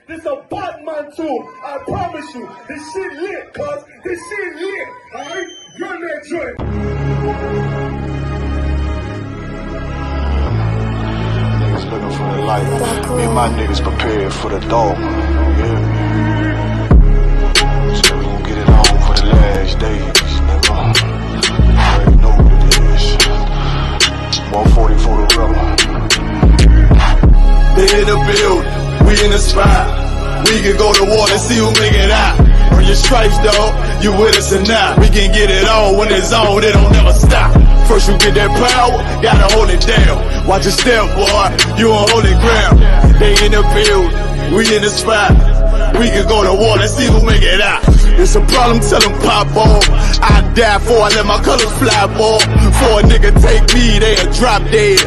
This a Batman tool. I promise you. This shit lit, cuz. This shit lit. Alright? Run that joint. Niggas looking for the light. Me and my niggas prepared for the dog. Yeah. So we gon' get it on for the last days, nigga. You already know what it is. 140 for the rubber. They in the building, we in the spot. We can go to war and see who make it out. Earn your stripes, dog, you with us or not. We can get it on when it's on, it don't never stop. First you get that power, gotta hold it down. Watch your step, boy, you on holy ground. They in the building, we in the spot. We can go to war and see who make it out. It's a problem, tell them pop off. I die for I let my colors fly, boy. For a nigga take me, they a drop dead.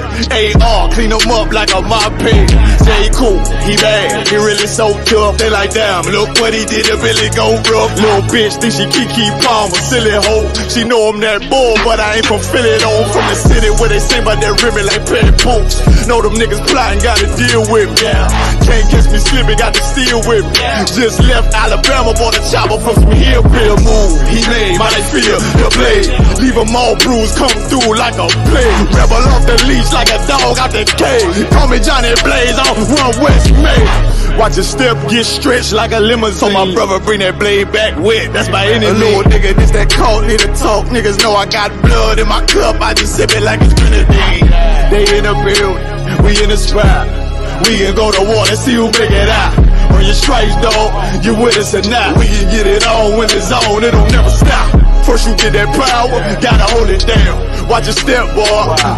AR, clean them up like a mop pig. J. Cool, he bad, he really so tough. They like, damn, look what he did, it really go rough. Little bitch think she Kiki Palmer, silly hoe. She know I'm that bull, but I ain't from Philly though. From the city where they sing about that ribbon like petty poops. Know them niggas plotting, gotta deal with me. Can't catch me slipping, got to steal with me. Just left Alabama, bought a chopper from some hillbilly move. He made my feel the blade. Leave them all bruised, come through like a plague. Rebel off the leash like a dog out the cage. Call me Johnny Blaze, I'm one West May. Watch your step get stretched like a limousine. So my brother bring that blade back wet, that's by any means. Little nigga, this that cult, need to talk. Niggas know I got blood in my cup, I just sip it like it's grenadine. They in the building, we in the spot. We can go to war and see who make it out. Earn your stripes, dog, you with us or not. We can get it on when it's on, it don't never stop. First you get that power, gotta hold it down. Watch your step, boy,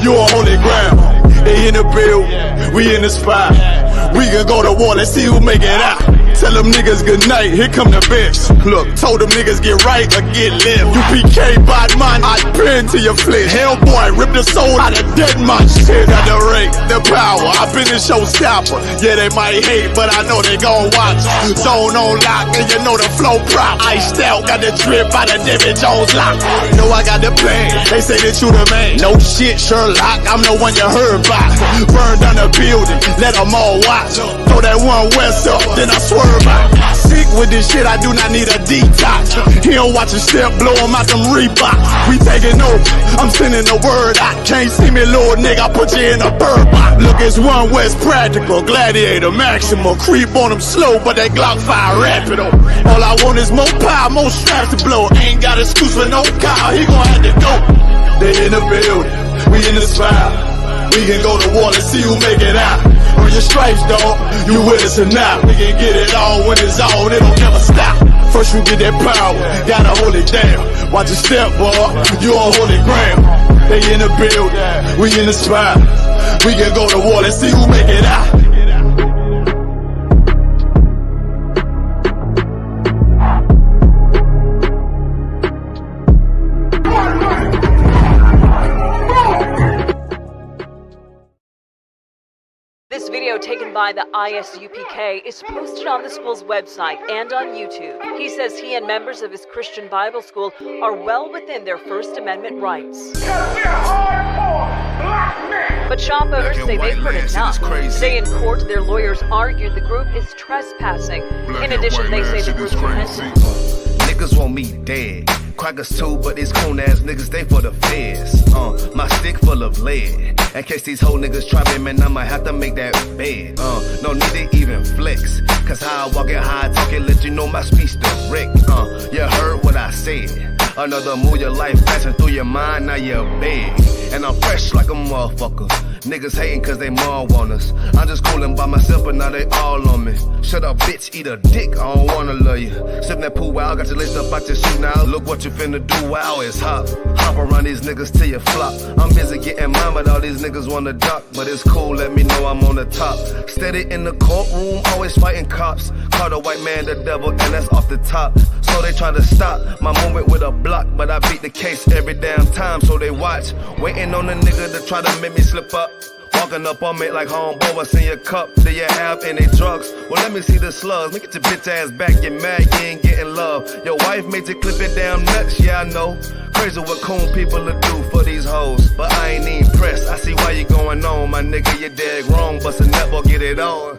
you on holy ground. They in the build, we in the spot. We can go to war, let's see who make it out. Tell them niggas good night, here come the best. Look, told them niggas get right or get left. UPK, bad man, I pin to your flesh. Hellboy, rip the soul out of dead man. Shit at the rate, the power, I been the showstopper. Yeah, they might hate, but I know they gon' watch. Zone on lock, and you know the flow prop. Iced out, got the drip out of David Jones lock. Know I got the plan, they say that you the man. No shit, Sherlock, I'm the one you heard about. Burn down the building, let them all watch. Throw that one west up, then I swerve out. Sick with this shit, I do not need a detox. He don't watch a step, blow him out them Reeboks. We taking over, I'm sending the word out. Can't see me, little nigga, I put you in a bird box. Look, it's one West practical, gladiator, maximal. Creep on them slow, but that Glock fire rapid. All I want is more power, more straps to blow. Ain't got excuse for no car, he gon' have to go. They in the building, we in the spot. We can go to war and see who make it out. Earn your stripes, dog, you with us or not. We can get it on when it's on, it don't never stop. First you get that power, gotta hold it down. Watch your step, boy, you on holy ground. They in the building, we in the spot. We can go to war and see who make it out. This video taken by the I.S.U.P.K. is posted on the school's website and on YouTube. He says he and members of his Christian Bible school are well within their First Amendment rights. But shop owners say they've heard enough. Today in court, their lawyers argued the group is trespassing. In addition, they say the group's repentant. Niggas want me dead. Crackers too, but these coon ass niggas, they for the feds. My stick full of lead. In case these whole niggas try me, man, I'ma have to make that bed. No need to even flex. Cause how I walk it, how I talk it, let you know my speech direct. You heard what I said. Another move, your life passing through your mind, now you're big. And I'm fresh like a motherfucker. Niggas hating cause they more want us. I'm just coolin' by myself, but now they all on me. Shut up, bitch, eat a dick, I don't wanna love you. Sippin' that pool wow, got your list up out your shoe now. Look what you finna do, wow, it's hot. Hop around these niggas till you flop. I'm busy getting mine, but all these niggas wanna duck. But it's cool, let me know I'm on the top. Steady in the courtroom, always fighting cops. Call the white man the devil, and that's off the top. So they try to stop my movement with a block, but I beat the case every damn time, so they watch. Waiting on the nigga to try to make me slip up. Walking up on me like homeboy, what's in your cup? Do you have any drugs? Well, let me see the slugs. Make it your bitch ass back, get mad, you ain't getting love. Your wife made you clip it down nuts, yeah I know. Crazy what coon people will do for these hoes. But I ain't even pressed, I see why you going on. My nigga, you dead wrong, bust a nut, or get it on.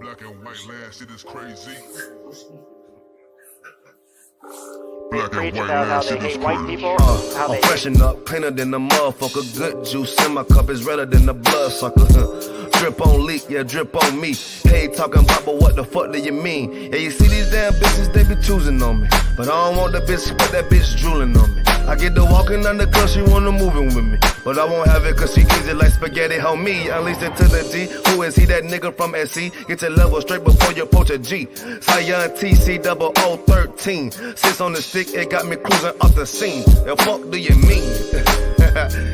Black and white land, shit is crazy. Black and white land, shit is crazy. I'm freshen up, cleaner than the motherfucker. Good juice in my cup is redder than the blood sucker. Drip on leak, yeah, drip on me. Hey, talking about, but what the fuck do you mean? Yeah, you see these damn bitches, they be choosing on me. But I don't want the bitch, but that bitch drooling on me. I get the walking under cause she wanna moving with me. But I won't have it cause she easy like spaghetti, homie. Unleash it to the G. Who is he, that nigga from SC? Get your level straight before you approach a G. Cyan TC 0013. Sits on the stick, it got me cruising off the scene. The fuck do you mean?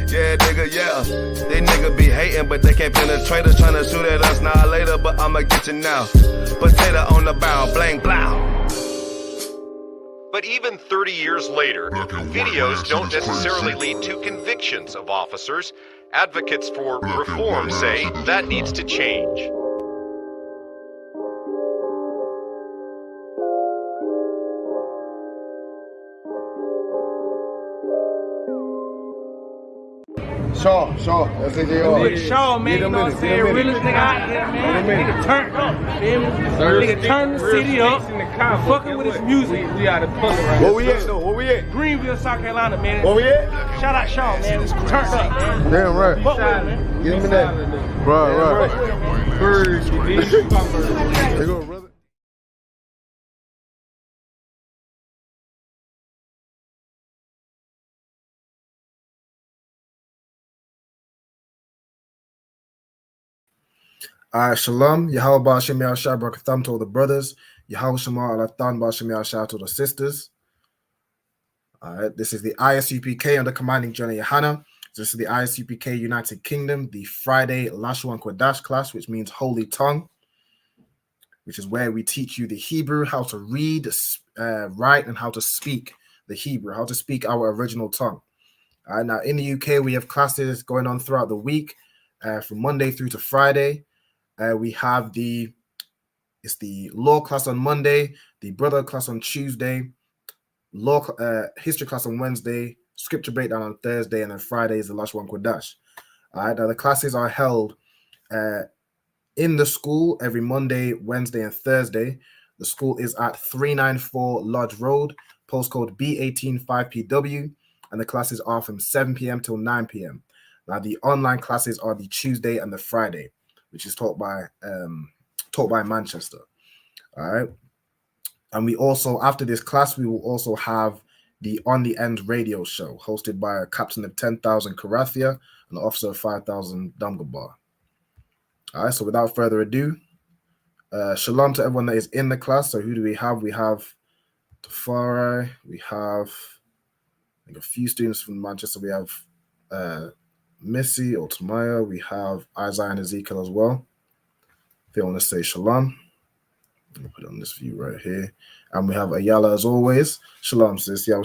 Yeah, nigga, yeah. They nigga be hating, but they can't penetrate us. Trying to shoot at us now later, but I'ma get you now. Potato on the bow, blang, blow. But even 30 years later, videos don't necessarily lead to convictions of officers. Advocates for reform say that needs to change. Shaw, that's it. Nigga Shaw, man, you know what I'm saying? Realest nigga out here, man. Nigga turned up, feel me? Nigga turned the city up, fucking with his music. We out of puzzle right now. Where we at, though? Where we at? Greenville, South Carolina, man. Where we at? Shout out Shaw, man. Turned up, man. Damn right. Fuck with him, man. Give me that. Right. Birds, you need to fuck birds. There go, brother. Shalom, Yahweh Ba'Shem Yahshua Barakatham to all the brothers, Yahweh Shema Alathan Ba'Shem Yahshua to the sisters. This is the I.S.U.P.K under commanding General YAHANNA. This is the I.S.U.P.K United Kingdom, the Friday Lashawan Qadash class, which means holy tongue, which is where we teach you the Hebrew, how to read, write, and how to speak the Hebrew, how to speak our original tongue. Now, in the UK, we have classes going on throughout the week, from Monday through to Friday. We have the law class on Monday, the brother class on Tuesday, history class on Wednesday, scripture breakdown on Thursday, and then Friday is the Lashawan Qadash. All right, now the classes are held in the school every Monday, Wednesday, and Thursday. The school is at 394 Lodge Road, postcode B185PW, and the classes are from 7 p.m. till 9 p.m. Now the online classes are the Tuesday and the Friday, which is taught by Manchester. All right. And we also, after this class, we will also have the On the End radio show hosted by a captain of 10,000 Karathia and an officer of 5,000 Damgabar. All right. So without further ado, shalom to everyone that is in the class. So who do we have? We have Tafari. We have a few students from Manchester. We have Missy or Tamaya. We have Isaiah and Ezekiel as well. If you want to say shalom, I'm going to put it on this view right here. And we have Ayala as always. Shalom, sis. All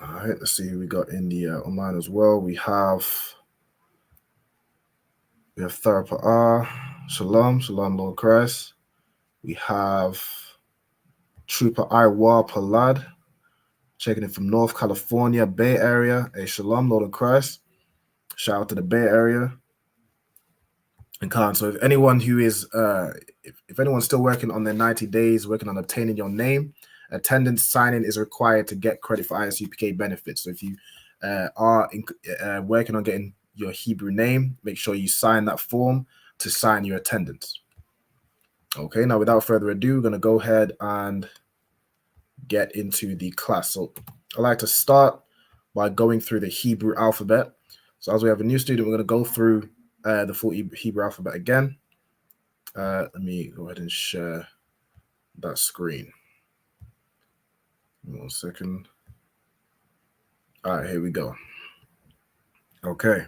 right, let's see who we got in the online as well. We have Therapa. Shalom, Lord Christ. We have Trooper Iwa Palad, checking it from North California, Bay Area. Hey, shalom, Lord of Christ. Shout out to the Bay Area. And Khan, so if anyone who is, if anyone's still working on their 90 days, working on obtaining your name, attendance sign-in is required to get credit for I.S.U.P.K benefits. So if you are working on getting your Hebrew name, make sure you sign that form to sign your attendance. Okay, now without further ado, we're going to go ahead and get into the class. So I like to start by going through the Hebrew alphabet. So as we have a new student, we're going to go through the full Hebrew alphabet again. Let me go ahead and share that screen. 1 second. All right, here we go. Okay.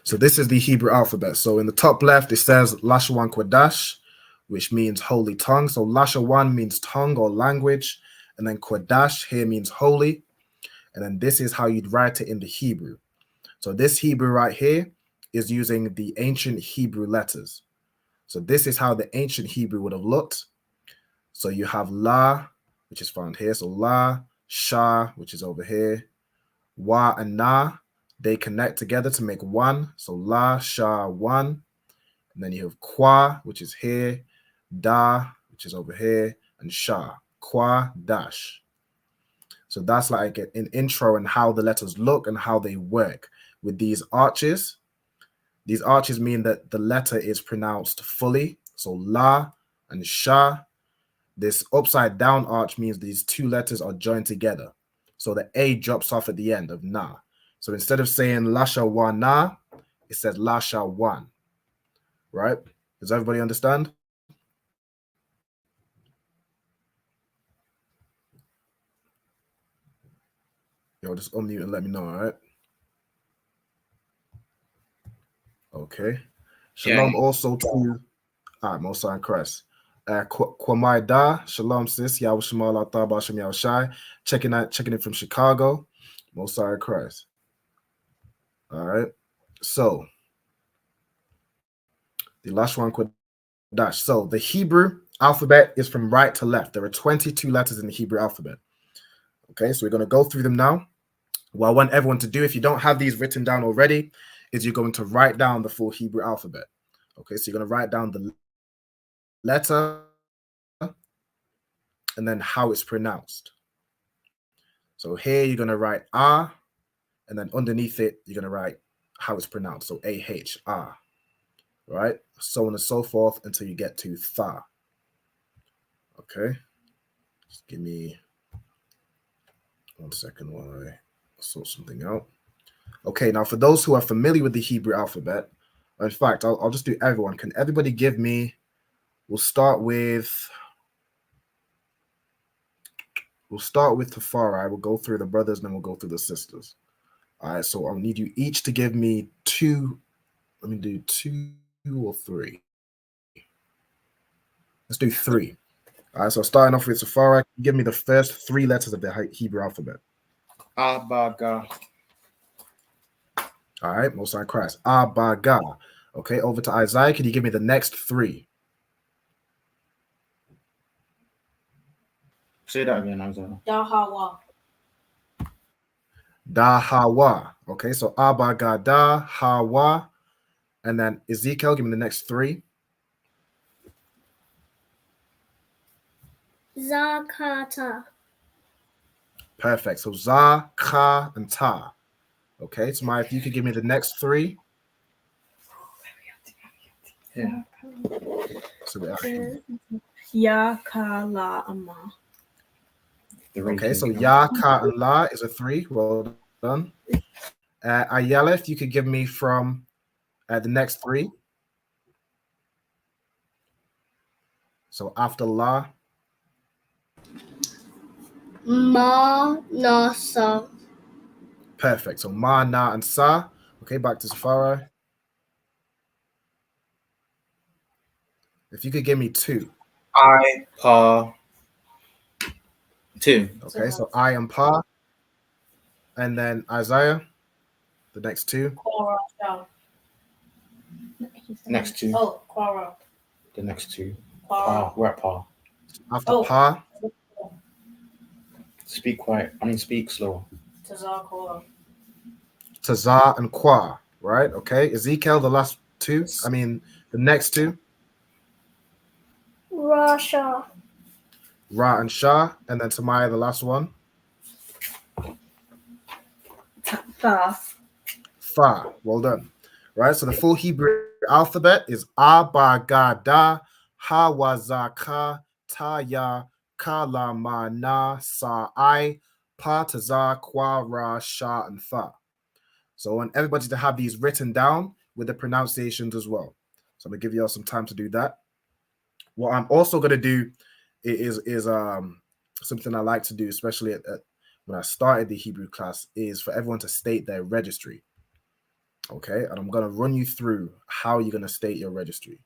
So this is the Hebrew alphabet. So in the top left, it says Lashawan Qadash, which means holy tongue. So Lashawan means tongue or language. And then Qadash here means holy. And then this is how you'd write it in the Hebrew. So this Hebrew right here is using the ancient Hebrew letters. So this is how the ancient Hebrew would have looked. So you have La, which is found here. So La, Sha, which is over here. Wa and Na. they connect together to make one. So Lashawan. And then you have Qua, which is here, Da, which is over here, and Sha, Qadash. So that's like an intro and how the letters look and how they work. With these arches mean that the letter is pronounced fully. So La and Sha. This upside down arch means these two letters are joined together. So the A drops off at the end of Na. So instead of saying Lashawana, it says Lashawan. Right? Does everybody understand? Yo, just unmute and let me know, all right? Okay. Shalom also to most in Christ. Kwamai Da, Shalom sis, Yahweh Shemal Atah Bashem Yahweh Shai. Checking it from Chicago. Most in Christ. All right. So the Lashawan Qadash. So the Hebrew alphabet is from right to left. There are 22 letters in the Hebrew alphabet. Okay, so we're going to go through them now. What I want everyone to do, if you don't have these written down already, is you're going to write down the full Hebrew alphabet. Okay, so you're going to write down the letter and then how it's pronounced. So here you're going to write R, and then underneath it, you're going to write how it's pronounced. So A-H, R, right? So on and so forth until you get to Tha. Okay, just give me 1 second while I sort something out. Okay, now for those who are familiar with the Hebrew alphabet, in fact, I'll just do everyone. Can everybody give me, we'll start with Tafari. We'll go through the brothers, and then we'll go through the sisters. All right, so I'll need you each to give me two. Let me do 2 or 3. Let's do 3. All right, so starting off with Safari, give me the first 3 letters of the Hebrew alphabet. Abaga. All right, Most High Christ. Abaga. Okay, over to Isaiah. Can you give me the next 3? Say that again, Isaiah. Dahawa. Dahawa. Okay, so Abaga, Dahawa. And then Ezekiel, give me the next 3. Zakata. Perfect. So Za, Ka, and Ta. Okay, so if you could give me the next 3. Yeah. So we actually... Yakalama. Okay, so Ya, Ka, and La is a 3. Well done. Ayala, if you could give me from the next 3. So after La. Ma, na, sa. Perfect. So Ma, Na, and Sa. Okay, back to Safari. If you could give me 2. I, Pa. 2. Okay, so I and Pa. And then Isaiah, the next 2. Quara. Next 2. Oh, Quara. The next 2. Pa. We're at Pa. After Pa. Speak quiet. Speak slow. Tazakora. Tazah and Qua, right? Okay. Ezekiel, the last 2. The next 2. Rasha. Ra and Shah. And then Tamaya, the last one. Fa. Fa. Well done. Right. So the full Hebrew alphabet is Abagada, Hawazaka, Taya, Kalamana, Sa'ai, Pa, Tazah, Qua, Ra, Shah, and Fa. So I want everybody to have these written down with the pronunciations as well. So I'm gonna give you all some time to do that. What I'm also gonna do is something I like to do, especially when I started the Hebrew class, is for everyone to state their registry. Okay, and I'm gonna run you through how you're gonna state your registry.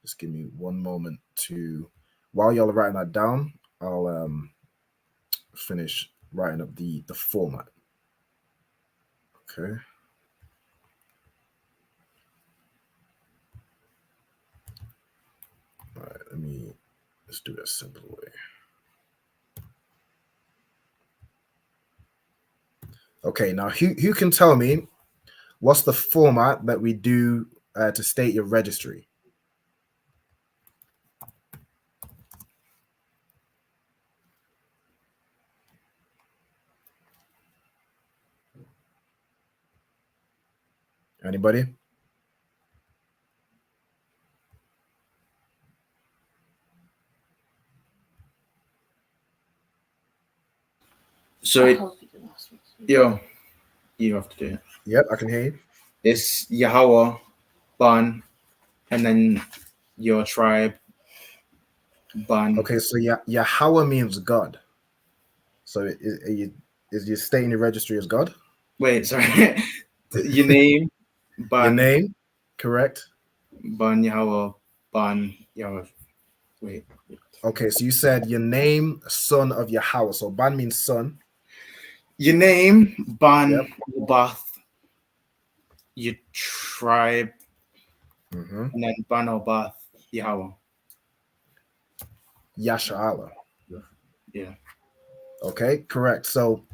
Just give me 1 moment to, while y'all are writing that down, I'll finish writing up the format. Okay. All right, let's do it a simple way. Okay, now who can tell me what's the format that we do to state your registry? Anybody? So, yo, you have to do it. Yep, I can hear you. It's Yahweh, Ban, and then your tribe, Ban. Okay, so Yahweh means God. So is you stating your registry as God? Wait, sorry. Your name, Ban. Your name, correct? Ban Yahweh, Ban Yahweh. Wait. Okay, so you said your name, son of Yahweh. So Ban means son. Your name, Ban, Yep. Bath, your tribe, Mm-hmm. and then Ban or Bath, Yahweh. Yashala. Yeah. Okay, correct. So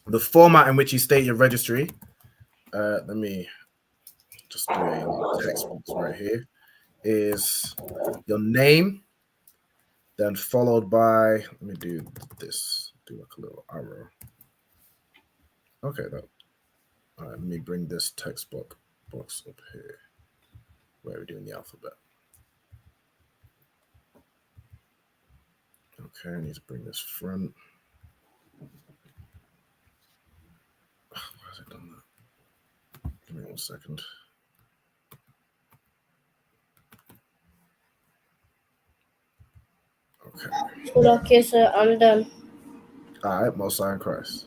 the format in which you state your registry, let me just do a text box right here, is your name, then followed by, let me do this, do like a little arrow. Okay, all right, let me bring this text box up here where we're doing the alphabet. Okay, I need to bring this front. Why has it done that? Give me 1 second. Okay, sir, I'm done. All right, Most High in Christ.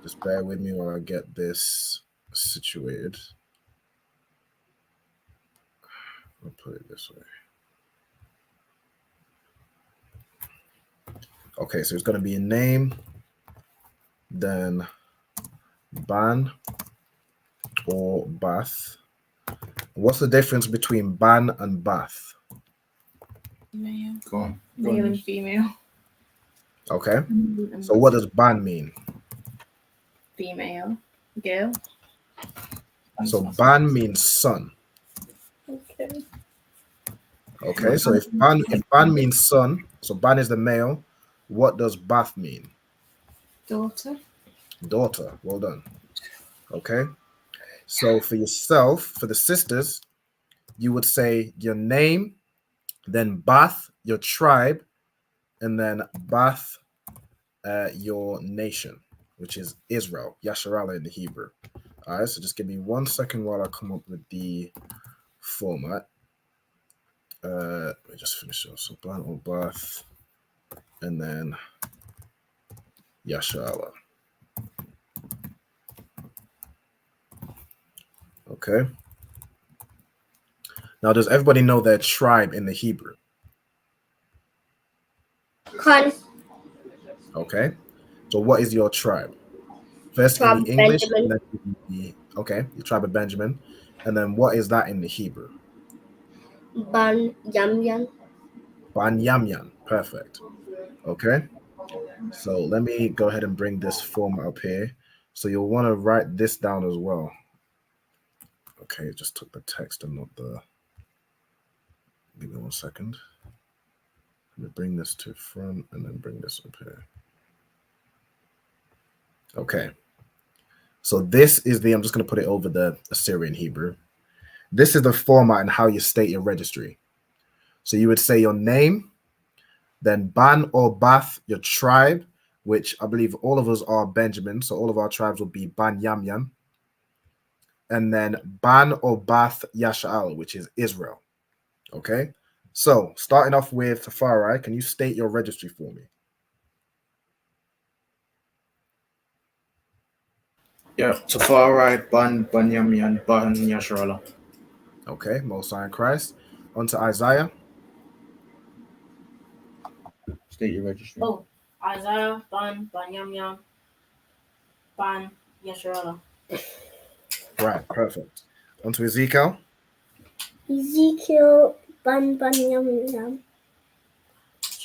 Just bear with me while I get this situated. I'll put it this way. Okay, so it's going to be a name, then ban or bath. What's the difference between ban and bath? Male. Go on. Male and female. Okay, so what does ban mean? Female. Girl. So ban means son. Okay. Okay, so if ban means son, so ban is the male, what does bath mean? Daughter. Daughter. Well done. Okay, so for yourself, for the sisters, you would say your name, then bath, your tribe, and then bath, your nation, which is Israel, Yasharala in the Hebrew. All right, so just give me 1 second while I come up with the format. Let me just finish off. So ban or bath, and then Yasharala. Okay. Now, does everybody know their tribe in the Hebrew? Khan. Okay. So what is your tribe? First Tribe in the English, Benjamin. and then okay, your tribe of Benjamin. And then what is that in the Hebrew? Ban Yamyan. Banyamyan. Perfect. Okay. So let me go ahead and bring this form up here. So you'll want to write this down as well. Okay, it just took the text and not the. Give me 1 second. Let me bring this to front and then bring this up here. Okay. So this is I'm just going to put it over the Assyrian Hebrew. This is the format and how you state your registry. So you would say your name, then ban or bath, your tribe, which I believe all of us are Benjamin. So all of our tribes will be Ban Yamyan. And then ban or bath Yasha'al, which is Israel. Okay. So starting off with Farai, can you state your registry for me? Yeah, so far right, Ban, Yamian, Ban, Yasharala. Okay, Most High in Christ. On to Isaiah. State your registry. Oh, Isaiah, Ban, Yam, Ban, Yasharala. Right, perfect. On to Ezekiel. Ezekiel Ban Yamyan.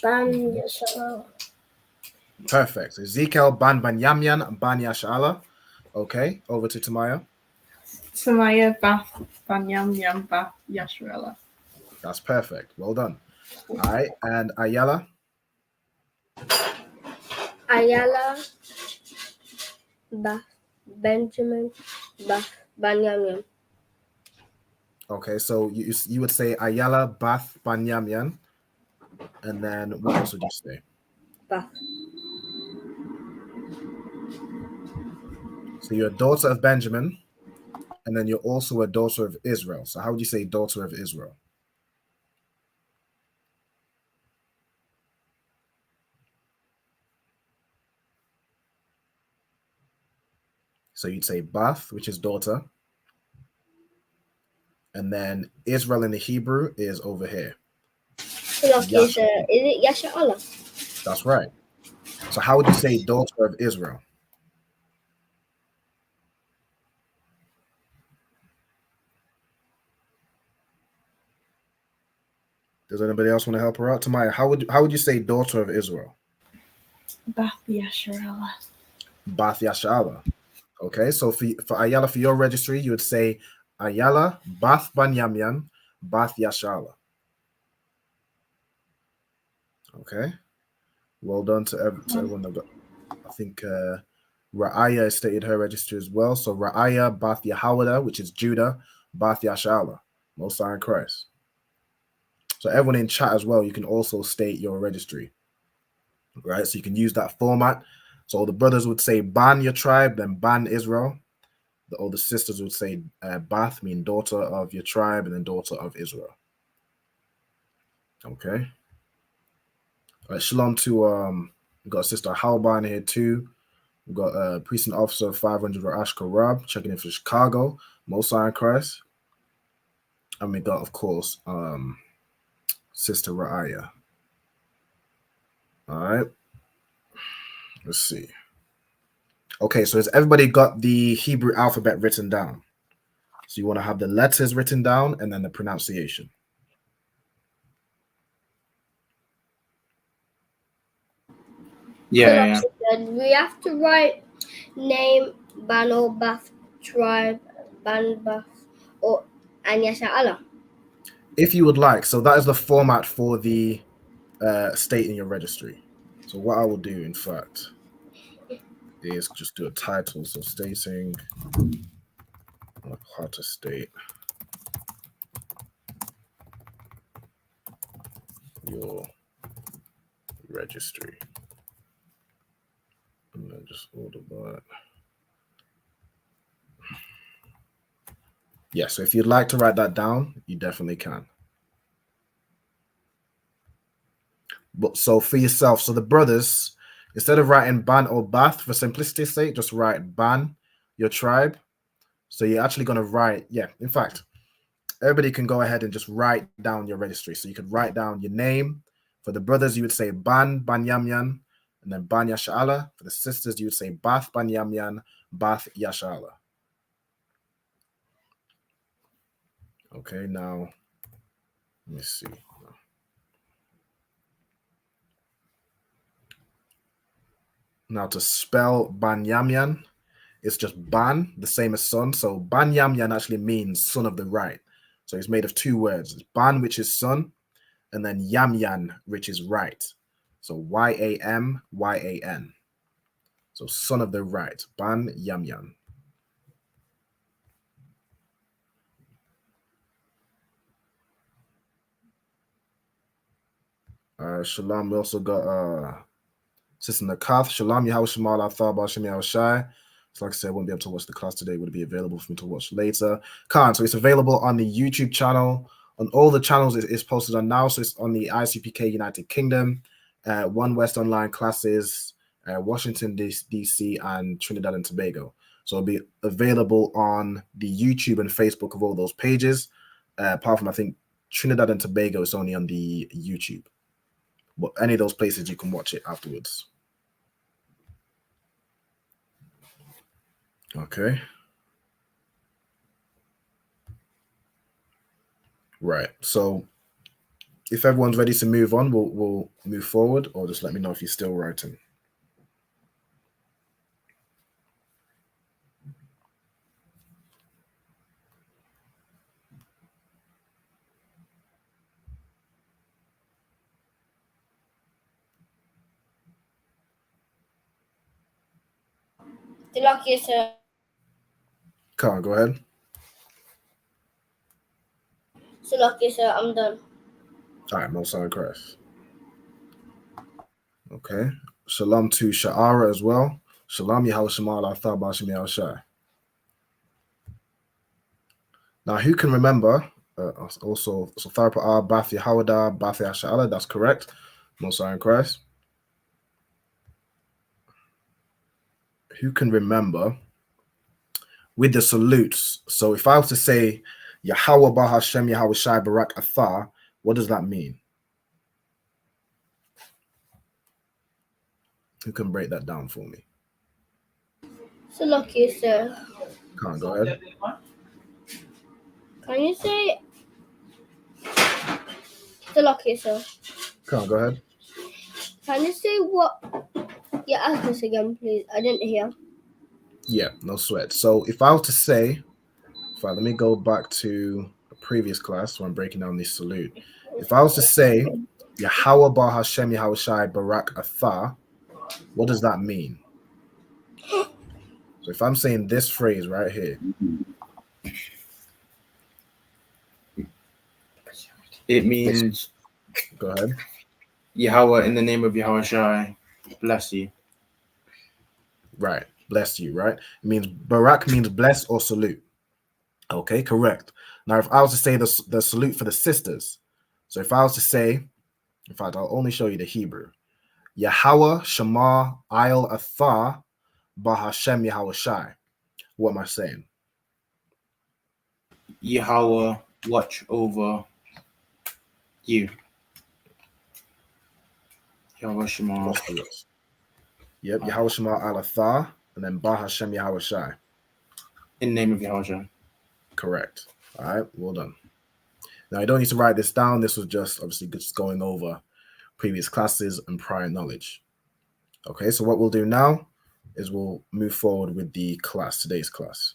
Ban Yashala. Perfect. Ezekiel, Ban Yamyan, Ban Yashala. Okay, over to Tamaya. Tamaya, Bath, Banyam, Yam, Bath, Yasharella. That's perfect. Well done. All right, and Ayala. Ayala, Bah, Benjamin, Bah, Banyamyam. Okay, so you would say Ayala, Bath, Banyamyan, and then what else would you say? Bah. So you're a daughter of Benjamin, and then you're also a daughter of Israel. So how would you say daughter of Israel? So you'd say Bath, which is daughter, and then Israel in the Hebrew is over here. Look, is it Yasharella? That's right. So how would you say daughter of Israel? Does anybody else want to help her out? Tamaya, how would you say daughter of Israel? Bath, Yasharella. Bath Yashala. Okay, so for Ayala, for your registry, you would say Ayala, Bath Banyamyan, Bath Yashala. Okay, well done to everyone that got. I think Ra'aya stated her registry as well. So Ra'aya, Bath Yahawada, which is Judah, Bath Yashala, Most High in Christ. So everyone in chat as well, you can also state your registry, right? So you can use that format. So the brothers would say Ban your tribe, then Ban Israel. Or the sisters would say Bath, mean daughter of your tribe, and then daughter of Israel. Okay. All right, shalom to we've got Sister Halba in here too. We've got Precinct Officer 500 Ra'ash Karab checking in for Chicago, Most High in Christ. And we got, of course, Sister Ra'aya. All right. Let's see. Okay, so has everybody got the Hebrew alphabet written down? So you want to have the letters written down and then the pronunciation. Yeah. We have to write name, Bano, Bath, tribe, Ban, Bath, or and Yasharella. If you would like. So that is the format for the state in your registry. So what I will do, in fact, is just do a title. So stating how to state your registry. And then just order that. Yeah, so if you'd like to write that down, you definitely can. But so for yourself, so the brothers, instead of writing Ban or Bath for simplicity's sake, just write Ban, your tribe. So you're actually going to write, in fact, everybody can go ahead and just write down your registry. So you could write down your name. For the brothers, you would say Ban Yamyan, and then Ban Yashala. For the sisters, you would say Bath Yamyan, Bath Yashala. Okay, now let me see. Now to spell Banyamyan, it's just Ban, the same as son. So Banyamyan actually means son of the right. So it's made of two words. It's Ban, which is son, and then Yamyan, which is right. So Y-A-M-Y-A-N. So son of the right, Ban Yamyan. Shalom, we also got Sister Nakath. Shalom, Yahweh Shemal, Athaba, Shem Yahweh Shai. So like I said, I won't be able to watch the class today. Would it be available for me to watch later? Can't. So it's available on the YouTube channel. On all the channels it's posted on now. So it's on the I.S.U.P.K. United Kingdom, One West Online Classes, Washington, D.C., and Trinidad and Tobago. So it'll be available on the YouTube and Facebook of all those pages. Apart from, I think, Trinidad and Tobago is only on the YouTube. But any of those places, you can watch it afterwards. Okay. Right. So if everyone's ready to move on, we'll move forward, or just let me know if you're still writing. Salakia, sir. Come on, go ahead. Salakia, sir. I'm done. All right, Most High Christ. Okay. Shalom to Sha'ara as well. Shalom Yahweh Shema Allah Thaba Shem Yahushai. Now, who can remember? Also, so Tharpa R, Bath Yahawada, Bath Yasha'ala, that's correct. Most High Christ. Who can remember with the salutes? So if I was to say Yahweh Ba Hashem Yahweh Shai Barak Athar, what does that mean? Who can break that down for me? Salakia, sir. Can't go ahead. Can you say Salakia, sir? Can't go ahead. Can you say what? Yeah, ask this again, please. I didn't hear. Yeah, no sweat. So if I was to say, let me go back to a previous class where I'm breaking down this salute. If I was to say Yahweh Ba Hashem Yahweh Shai Barak Athar, what does that mean? So if I'm saying this phrase right here, it means, go ahead. Yahweh, in the name of Yahweh Shai, bless you. Right, bless you, right? It means Barak means bless or salute. Okay, correct. Now, if I was to say the salute for the sisters, so if I was to say, in fact, I'll only show you the Hebrew. Yahweh Shema Ayel Athar Ba Hashem Yahweh Shai. What am I saying? Yahweh, watch over you. Yahweh Shema. Yep, Yahweh Shema Ayel Athar, and then Ba Hashem Yahweh Shai. In the name of Yahweh Shai. Correct. All right, well done. Now, you don't need to write this down. This was just obviously just going over previous classes and prior knowledge. Okay, so what we'll do now is we'll move forward with the class, today's class.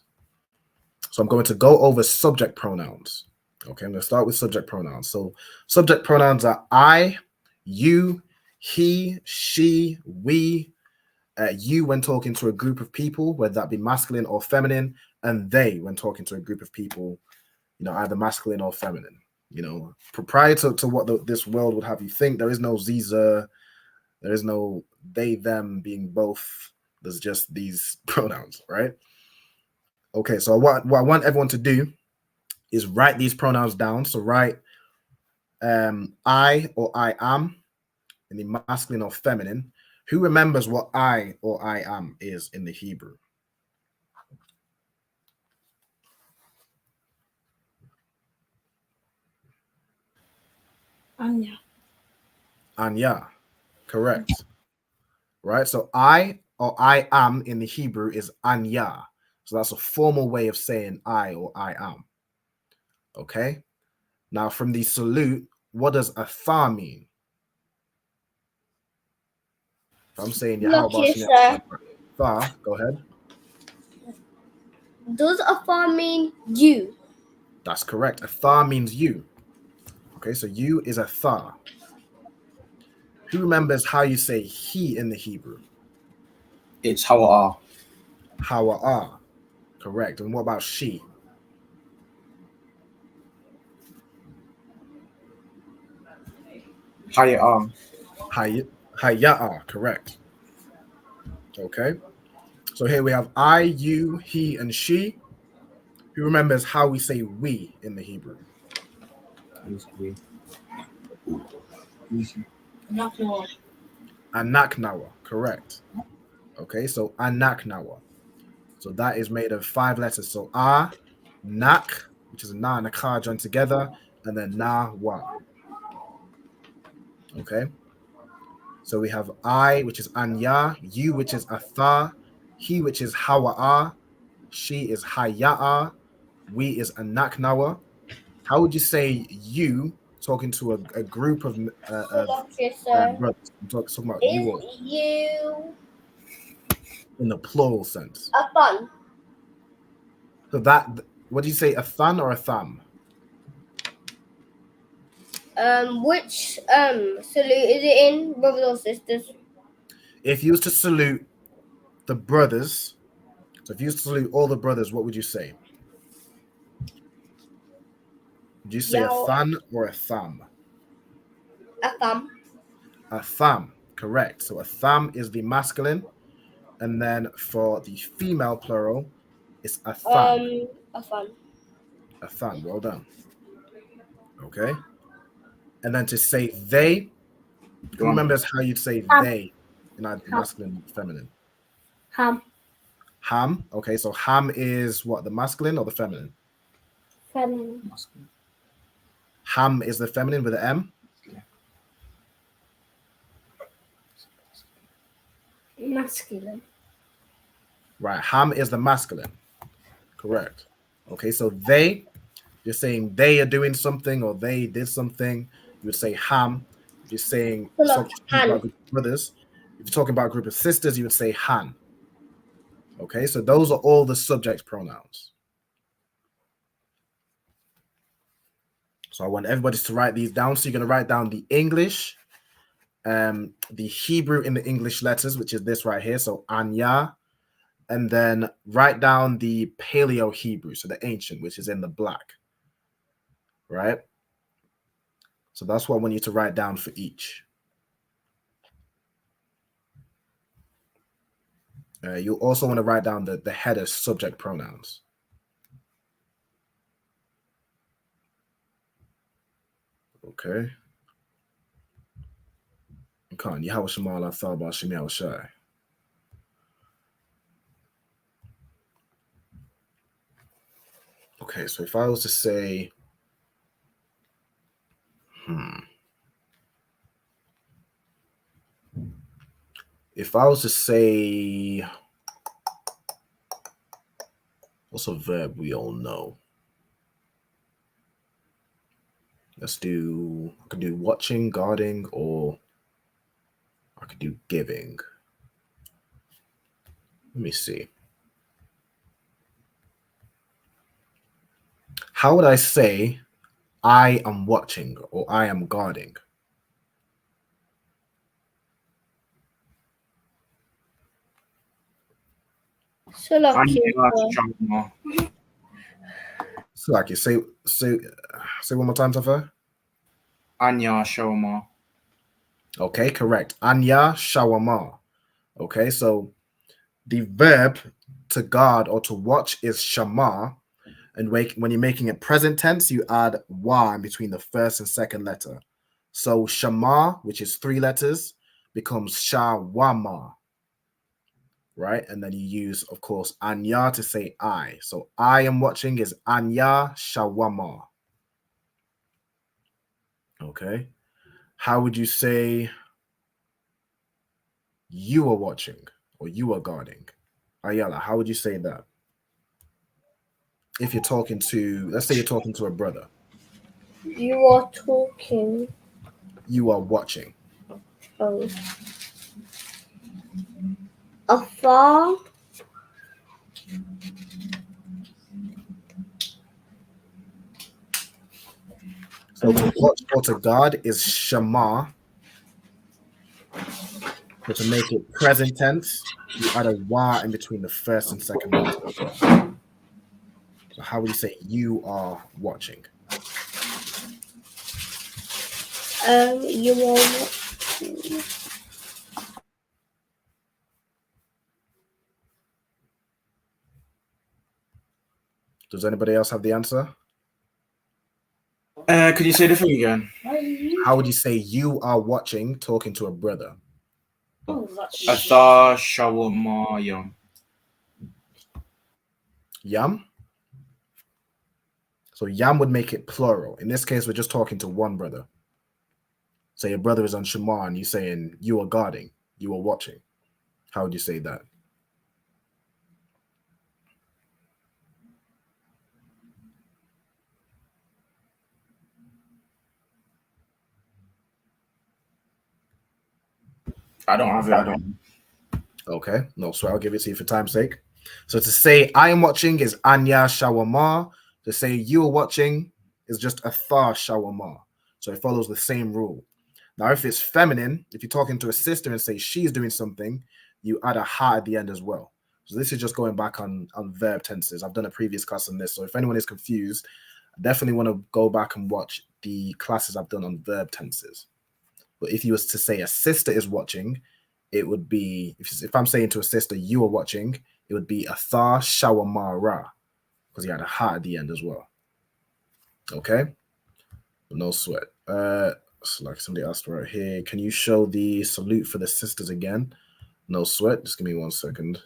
So I'm going to go over subject pronouns. Okay, I'm going to start with subject pronouns. So subject pronouns are I, you, he, she, we, you when talking to a group of people, whether that be masculine or feminine, and they when talking to a group of people, you know, either masculine or feminine. You know, prior to what this world would have you think, there is no Ziza, there is no they, them being both. There's just these pronouns, right? Okay, so what I want everyone to do is write these pronouns down. So write I or I am in the masculine or feminine. Who remembers what I or I am is in the Hebrew? Anya. Anya, correct. Right, so I or I am in the Hebrew is Anya. So that's a formal way of saying I or I am. Okay. Now from the salute, what does Athar mean? If I'm saying Lucky, sir. Athar, go ahead. Does Athar mean you? That's correct. Athar means you. Okay, so you is Athar. Who remembers how you say he in the Hebrew? It's Hawa'ah. Hawa'ah. Correct. And what about she? Haya'ah. Haya'ah. Correct. Okay. So here we have I, you, he, and she. Who remembers how we say we in the Hebrew? Anaknawa. Correct. Okay, so Anaknawa. So that is made of 5 letters. So A, Nak, which is a Na and a Ka joined together, and then Na, Wa. Okay. So we have I, which is Anya, you, which is Athar, he, which is Hawa'ah, she is Haya'a, we is Anaknawa. How would you say you talking to a group of brothers? I'm talking about is you all. You In the plural sense. a fun? So that, what do you say, a thun or a thumb? Which salute is it in, brothers or sisters? If you was to salute the brothers, So if you salute all the brothers, what would you say? Would you say a thun or a thumb? A thumb. A thumb, correct. So a thumb is the masculine, and then for the female plural, it's a thun. A thumb. A thun. Well done. Okay. And then to say they, who remembers how you'd say they in either masculine or feminine? Ham. Ham. Okay, so ham is what, the masculine or the feminine? Feminine. Ham is the feminine with an M? Masculine. Right, ham is the masculine. Correct. Okay, so they, you're saying they are doing something or they did something, you would say ham. If you're saying about a group of brothers, if you're talking about a group of sisters, you would say han. Okay, so those are all the subject pronouns. So I want everybody to write these down. So you're going to write down the English, the Hebrew in the English letters, which is this right here. So Anya, and then write down the Paleo Hebrew, so the ancient, which is in the black, right? So that's what I want you to write down for each. You also want to write down the header subject pronouns. Okay. Khan, Yahweh Shemal, I thought about Shemi Shai. Okay, so if I was to say, if I was to say, what's a verb we all know? Let's do, I could do watching, guarding, or I could do giving. Let me see. How would I say I am watching or I am guarding? Salaki, say one more time, Tafa. Anya Shawama. Okay, correct. Anya Shawama. Okay, so the verb to guard or to watch is shama. And when you're making it present tense, you add wa in between the first and second letter. So shama, which is 3 letters, becomes shawama. Right? And then you use, of course, anya to say I. So I am watching is anya shawama. Okay. How would you say you are watching or you are guarding? Ayala, how would you say that? If you're talking to, let's say you're talking to a brother. You are talking. You are watching. Oh. Afar. So to watch or to guard is shama. But to make it present tense, you add a wa in between the first and second letter. So how would you say you are watching? You are watching. Does anybody else have the answer? Could you say the thing again? How would you say you are watching talking to a brother? Atha Shawama Yum. Yam? So yam would make it plural. In this case, we're just talking to one brother. So your brother is on Shema and you're saying you are guarding, you are watching. How would you say that? I don't have it. I don't. Okay, no, so I'll give it to you for time's sake. So to say I am watching is anya shawama. To say you are watching is just atha shawama. So it follows the same rule. Now, if it's feminine, if you're talking to a sister and say she's doing something, you add a ha at the end as well. So this is just going back on verb tenses. I've done a previous class on this. So if anyone is confused, I definitely want to go back and watch the classes I've done on verb tenses. But if you was to say a sister is watching, it would be, if I'm saying to a sister, you are watching, it would be Atha Shawamara, because you had a ha at the end as well. Okay? But no sweat. So like somebody asked right here, can you show the salute for the sisters again? No sweat. Just give me 1 second.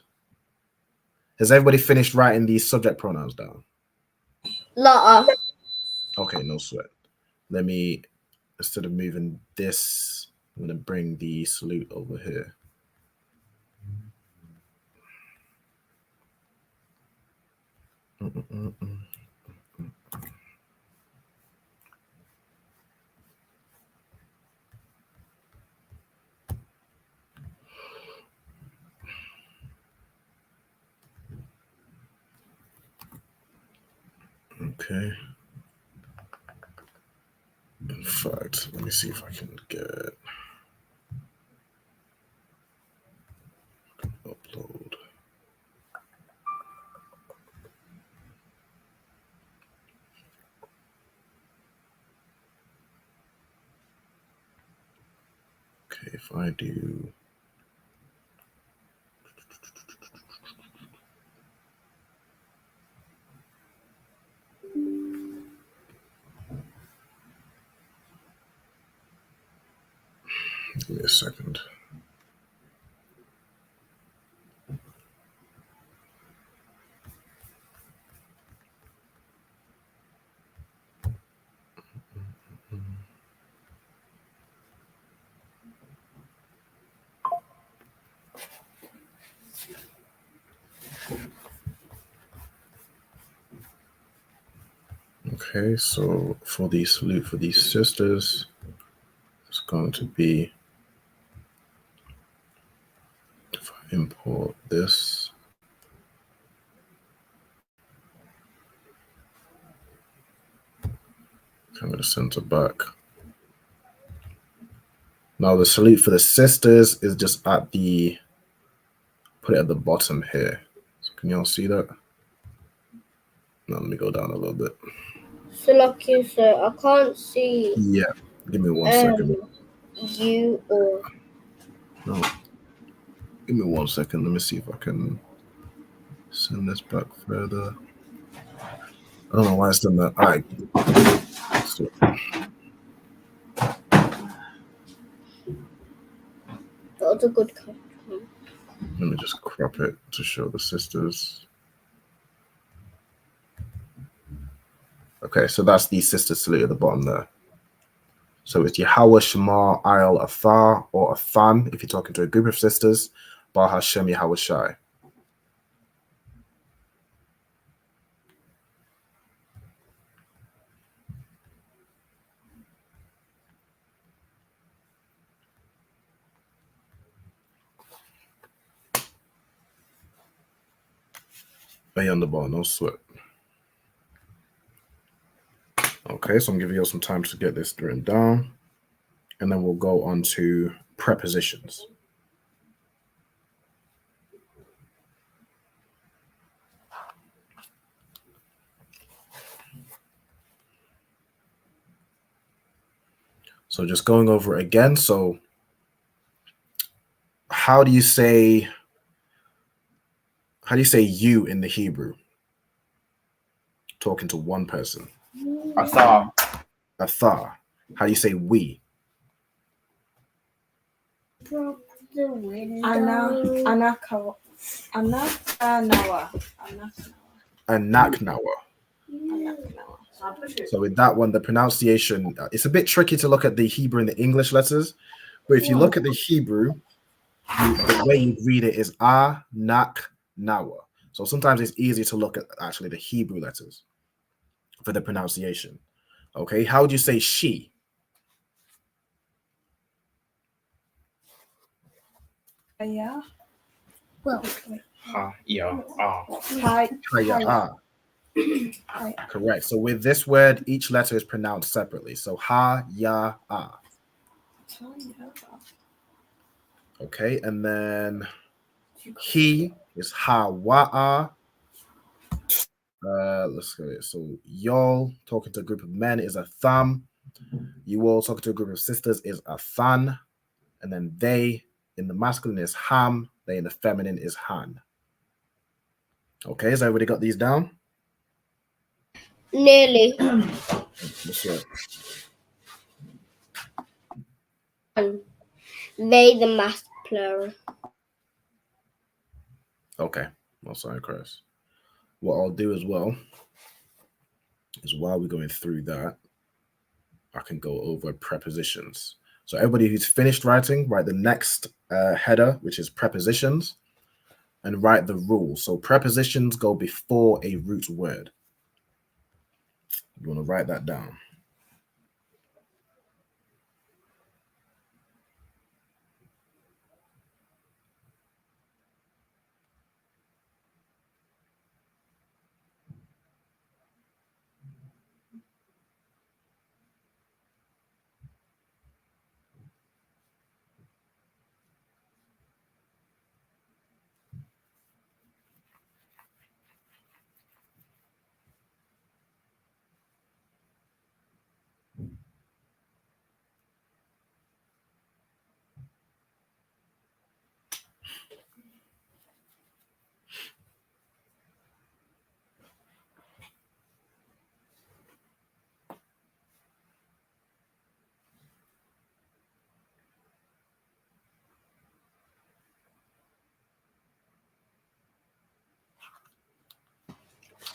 Has everybody finished writing these subject pronouns down? Lotta. Okay, no sweat. Let me, instead of moving this, I'm going to bring the salute over here. Okay. In fact, let me see if I can get upload. Okay, if I do. Give me a second. Okay, so for the salute for these sisters, it's going to be, if I import this, I'm going to center back. Now the salute for the sisters is just at the, put it at the bottom here. So can y'all see that? Now let me go down a little bit. So like you said, I can't see. Yeah, give me 1 second. You or. No, give me 1 second. Let me see if I can send this back further. I don't know why it's done that. All right. So, That was a good cut. let me just crop it to show the sisters. Okay, so that's the sister salute at the bottom there. So it's Yahweh Shema Ayel Athar or Athan if you're talking to a group of sisters. Bar Hashem Yahweh Shai. Bay on the bar, no sweat. Okay, so I'm giving you some time to get this written down. And then we'll go on to prepositions. So just going over it again. So how do you say you in the Hebrew? Talking to one person. Atha. Athar. How do you say we? Drop the window. Anaknawa. So with that one, the pronunciation, it's a bit tricky to look at the Hebrew and the English letters. But if you look at the Hebrew, the way you read it is Anaknawa. So sometimes it's easy to look at actually the Hebrew letters for the pronunciation. Okay, how would you say she? Yeah. Well, Ha, ya, ah. Haya. Correct. So with this word, each letter is pronounced separately. So ha, ya, ah. Okay, and then he is hawa'a. Let's go. So y'all talking to a group of men is a thumb. You all talking to a group of sisters is a than. And then they in the masculine is ham. They in the feminine is han. Okay, has everybody got these down? Nearly. What's up? They, the mask plural. Okay, no, sorry, Chris. What I'll do as well is while we're going through that, I can go over prepositions. So everybody who's finished writing, write the next header, which is prepositions, and write the rule. So prepositions go before a root word. You want to write that down.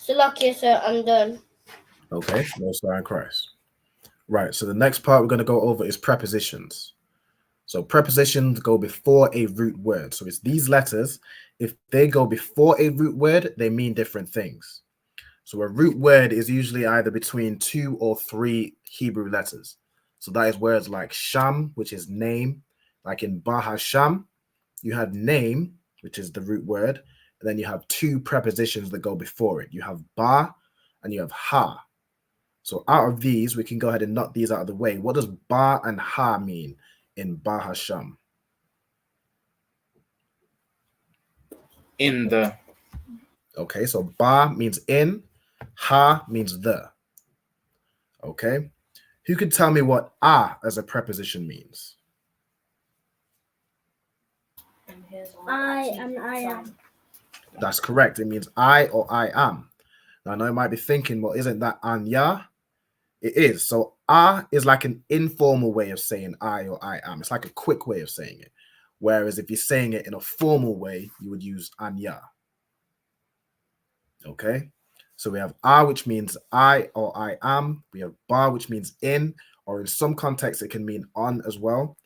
Salakia, sir, I'm done. Okay, no star in Christ. Right, so the next part we're going to go over is prepositions. So prepositions go before a root word. So it's these letters. If they go before a root word, they mean different things. So a root word is usually either between 2 or 3 Hebrew letters. So that is words like sham, which is name. Like in Bahasham, you have name, which is the root word. And then you have 2 prepositions that go before it. You have ba and you have ha. So out of these, we can go ahead and knock these out of the way. What does ba and ha mean in Bahasham? In the. Okay, so ba means in, ha means the. Okay, who could tell me what a as a preposition means? I and I am. That's correct. It means I or I am. Now, I know you might be thinking, well, isn't that anya? It is. So a is like an informal way of saying I or I am. It's like a quick way of saying it. Whereas if you're saying it in a formal way, you would use anya. Okay. So we have a, which means I or I am. We have ba, which means in, or in some contexts, it can mean on as well.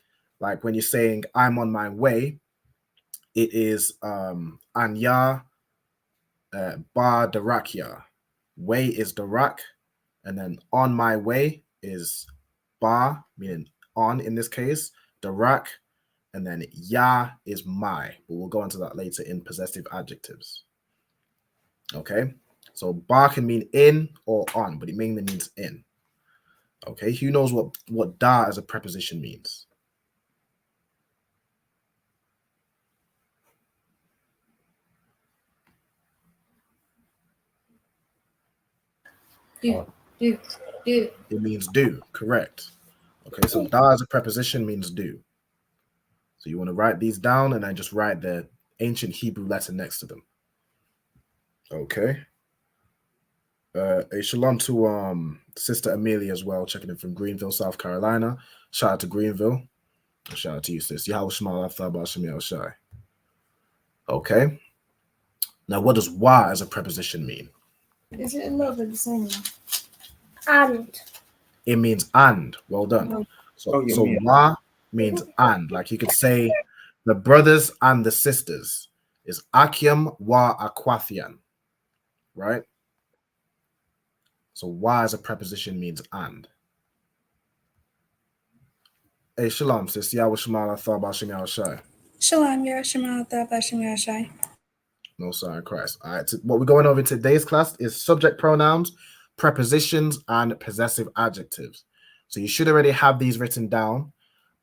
Like when you're saying I'm on my way, it is anya ba darakya. Way is darak, and then on my way is ba, meaning on in this case, darak, and then ya is my. But we'll go into that later in possessive adjectives. Okay, so ba can mean in or on, but it mainly means in. Okay, who knows what da as a preposition means? Do. It means do, correct. Okay, so da as a preposition means do. So you want to write these down and then just write the ancient Hebrew letter next to them. Okay. A shalom to Sister Amelia as well, checking in from Greenville, South Carolina. Shout out to Greenville. Shout out to you, sis. Yahweh Shema Shai. Okay. Now, what does wa as a preposition mean? Is it a little bit the same? And. It means and. Well done. So wa means and. Like you could say the brothers and the sisters is Akyam wa Akwathian. Right? So wa as a preposition means and. Hey, shalom, sis. Yahweh Shema Shai. Shalom, Shema Shai. No, sorry, Christ. All right. What we're going over in today's class is subject pronouns, prepositions, and possessive adjectives. So you should already have these written down,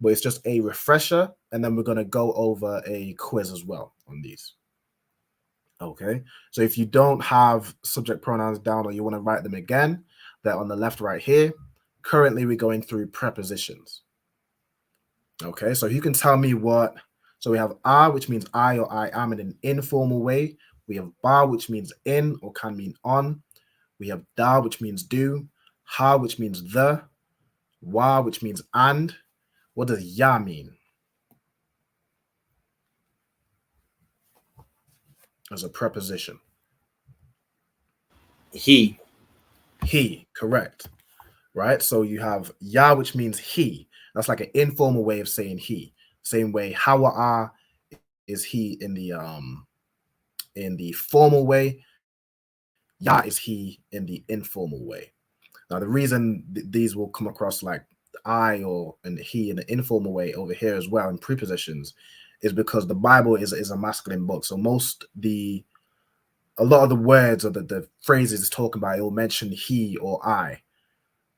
but it's just a refresher, and then we're going to go over a quiz as well on these. Okay, so if you don't have subject pronouns down or you want to write them again, they're on the left right here. Currently, we're going through prepositions. Okay, so you can tell me what. So we have are, which means I or I am in an informal way. We have ba, which means in or can mean on. We have da, which means do. Ha, which means the. Wa, which means and. What does ya mean as a preposition? He. He, correct. Right? So you have ya, which means he. That's like an informal way of saying he. Same way hawa are is he in the formal way. Ya is he in the informal way. Now the reason these will come across like I or and he in the informal way over here as well in prepositions is because the Bible is a masculine book. So a lot of the words or the phrases it's talking about, it will mention he or I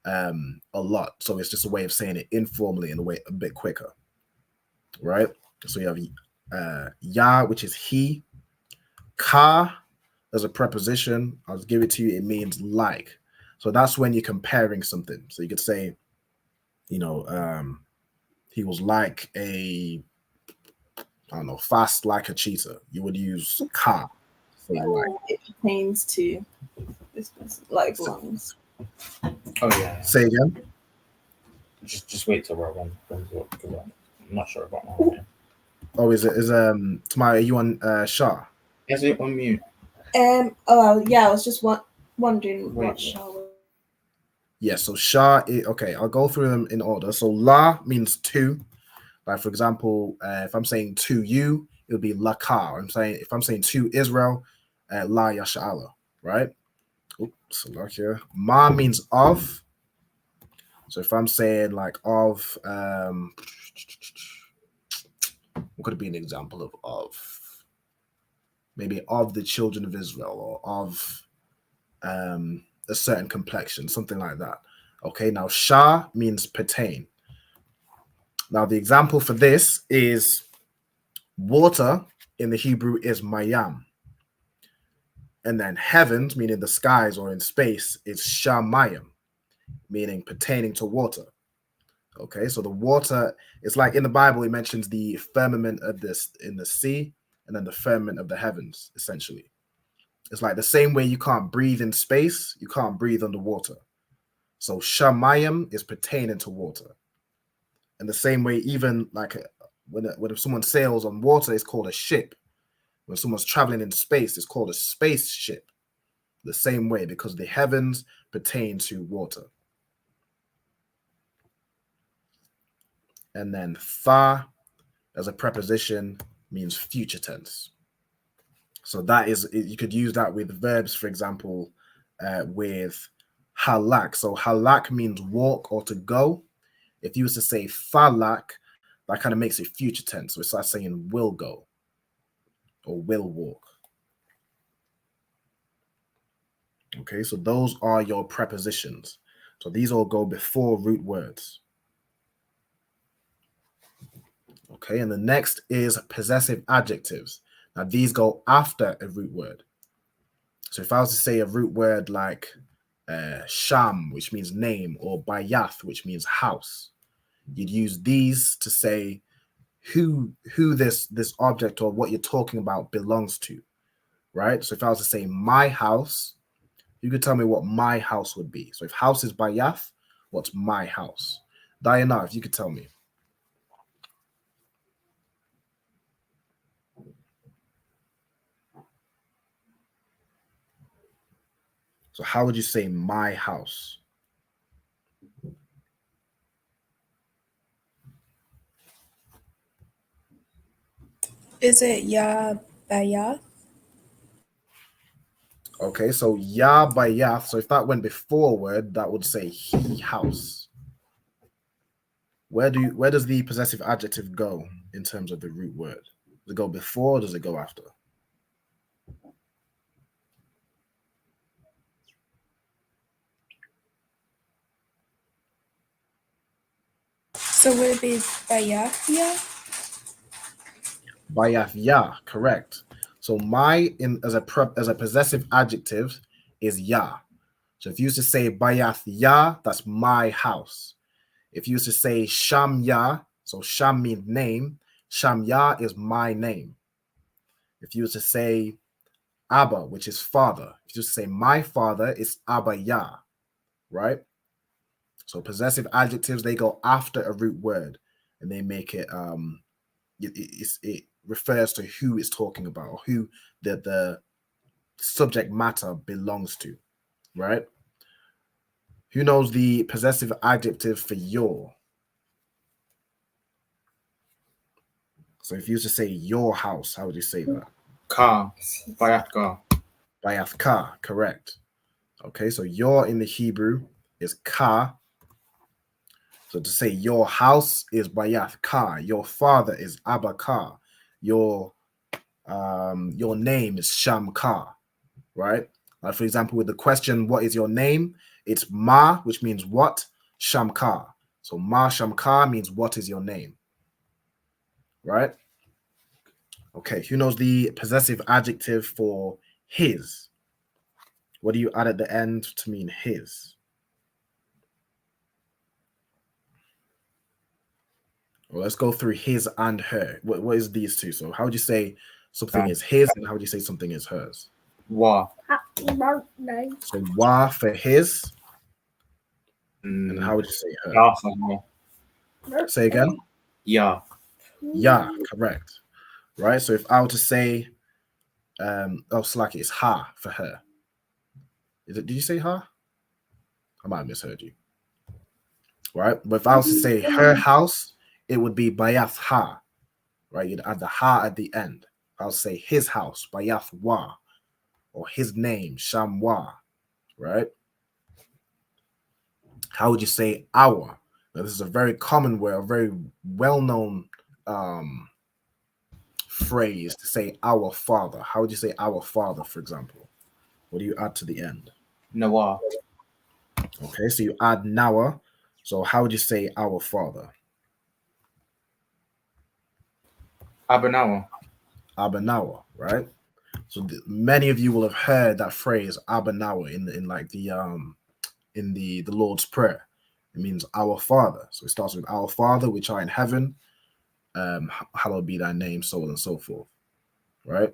a lot. So it's just a way of saying it informally in a way a bit quicker. Right? So you have ya, which is he. Ka as a preposition, I'll give it to you, it means like. So that's when you're comparing something. So you could say, he was like fast like a cheetah. You would use ka. So like. It pertains to this person, like lungs. Oh yeah. Say again. Just wait till Rowan comes up because I'm not sure about my name. Oh, is Tamara, are you on Shah? Is it on mute? I was just wondering what Shah was. Yeah, so Shah, okay, I'll go through them in order. So La means to. Like, for example, if I'm saying to you, it would be Laka. If I'm saying to Israel, La Yasha'ala, right? Oops, here. Ma means of. So if I'm saying like of, what could it be an example of? Maybe of the children of Israel or of a certain complexion, something like that. Okay, now Shah means pertain. Now the example for this is water in the Hebrew is mayam. And then heavens, meaning the skies or in space, is shamayim, meaning pertaining to water. Okay, so the water is like in the Bible, it mentions the firmament of this in the sea and then the firmament of the heavens, essentially. It's like the same way you can't breathe in space, you can't breathe underwater. So shamayim is pertaining to water. And the same way, even like when someone sails on water, it's called a ship. When someone's traveling in space, it's called a spaceship. The same way, because the heavens pertain to water. And then fa as a preposition means future tense. So that is, you could use that with verbs, for example, with halak. So halak means walk or to go. If you was to say falak, that kind of makes it future tense. So it's like saying will go or will walk. Okay, so those are your prepositions. So these all go before root words. Okay, and the next is possessive adjectives. Now these go after a root word. So if I was to say a root word like sham, which means name, or bayath, which means house, you'd use these to say who this object or what you're talking about belongs to, right? So if I was to say my house, you could tell me what my house would be. So if house is bayath, what's my house? Diana, if you could tell me. So how would you say my house? Is it ya bayath? Okay, so ya bayath. So if that went before a word, that would say he house. Where does the possessive adjective go in terms of the root word? Does it go before or does it go after? So would it be bayath ya? Bayath ya, correct. So my as a possessive adjective is ya. So if you used to say Bayath ya, that's my house. If you used to say Sham ya, so Sham means name, Sham ya is my name. If you used to say Abba, which is father, if you used to say my father, it's Abba ya, right? So possessive adjectives, they go after a root word and they make it it refers to who it's talking about or who the subject matter belongs to, right? Who knows the possessive adjective for your? So if you used to say your house, how would you say that? Ka. Bayat ka. Bayath ka, correct. Okay, so your in the Hebrew is ka. So to say your house is Bayath ka, your father is Abba ka, your name is Sham ka, right? Like for example, with the question, what is your name? It's Ma, which means what? Sham ka. So Ma Sham ka means what is your name, right? Okay, who knows the possessive adjective for his? What do you add at the end to mean his? Well, let's go through his and her. What is these two? So how would you say something is his and how would you say something is hers? Wa. Happy birthday. So wa for his. And how would you say her? Ya for her. Say again? Ya. Yeah, correct. Right? So if I were to say, Slacky, it's ha for her. Did you say ha? I might have misheard you. Right? But if I was to say her house, it would be Bayath ha. Right? You'd add the ha at the end. I'll say his house, Bayath wa, or his name, Sham wa. Right? How would you say our? Now, this is a very common word, a very well-known phrase to say our father. How would you say our father, for example? What do you add to the end? Nawa. Okay, so you add nawa. So how would you say our father? Abanawa. Abanawa, right? So many of you will have heard that phrase Abanawa in the Lord's Prayer. It means our Father. So it starts with our Father, which are in heaven. Hallowed be thy name, so on and so forth. Right?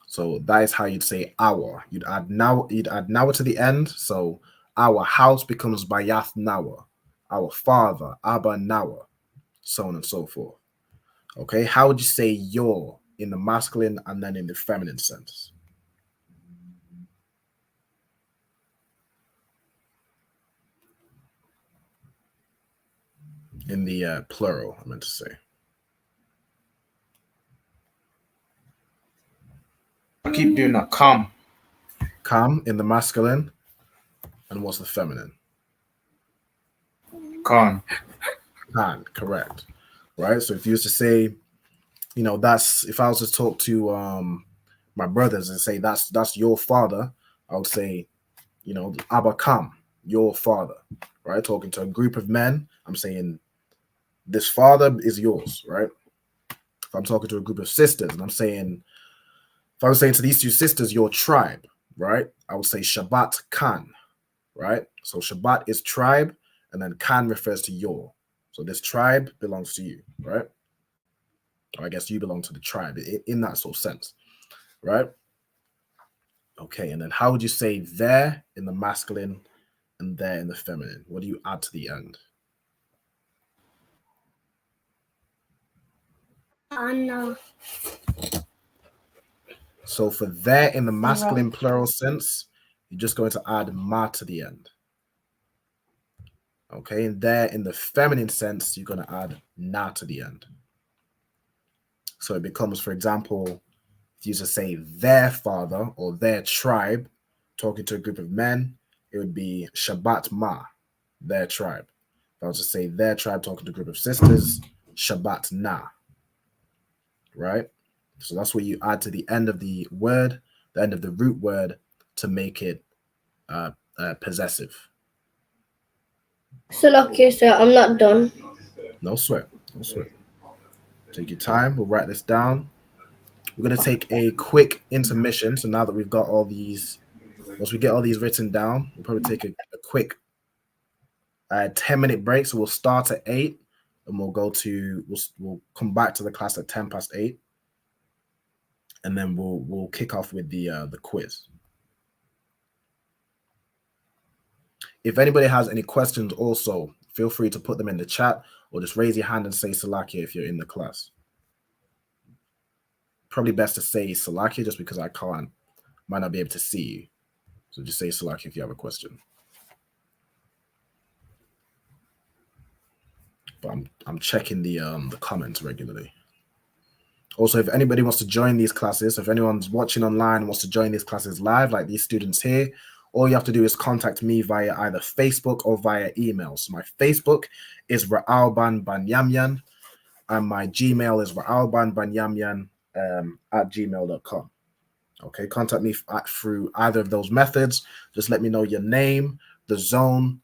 So that is how you'd say our. You'd add nawa to the end. So our house becomes Bayath Nawa. Our father, Abba Nawa, so on and so forth. Okay, how would you say your in the masculine and then in the feminine sense? In the plural, I meant to say. I keep doing that. Come. Come in the masculine. And what's the feminine? Khan. Khan, correct. Right? So if you used to say, that's if I was to talk to my brothers and say that's your father, I would say, Abba Kam, your father. Right? Talking to a group of men, I'm saying this father is yours, right? If I'm talking to a group of sisters and if I was saying to these two sisters, your tribe, right? I would say Shabbat Khan, right? So Shabbat is tribe, and then Khan refers to your. So this tribe belongs to you, right? Or I guess you belong to the tribe in that sort of sense, right? Okay, and then how would you say there in the masculine and there in the feminine? What do you add to the end? Anna. So for there in the masculine plural sense, you're just going to add ma to the end. Okay, and there in the feminine sense, you're going to add na to the end. So it becomes, for example, if you just say their father or their tribe, talking to a group of men, it would be Shabbat ma, their tribe. If I was to say their tribe talking to a group of sisters, Shabbat na. Right? So that's what you add to the end of the word, the end of the root word, to make it possessive. So lucky, sir, I'm not done. No sweat. No sweat. Take your time. We'll write this down. we're going to take a quick intermission. So now that we've got all these, once we get all these written down, we'll probably take a quick 10-minute break. So we'll start at 8 and we'll come back to the class at 8:10. And then we'll kick off with the quiz. If anybody has any questions also, feel free to put them in the chat or just raise your hand and say Salakia if you're in the class. Probably best to say Salakia just because I might not be able to see you. So just say Salakia if you have a question. But I'm checking the comments regularly. Also, if anybody wants to join these classes, if anyone's watching online and wants to join these classes live, like these students here, all you have to do is contact me via either Facebook or via email. So my Facebook is Ra'alban Banyamyan, and my Gmail is ra'albanbanyamyan@gmail.com. Okay, contact me through either of those methods. Just let me know your name, the zone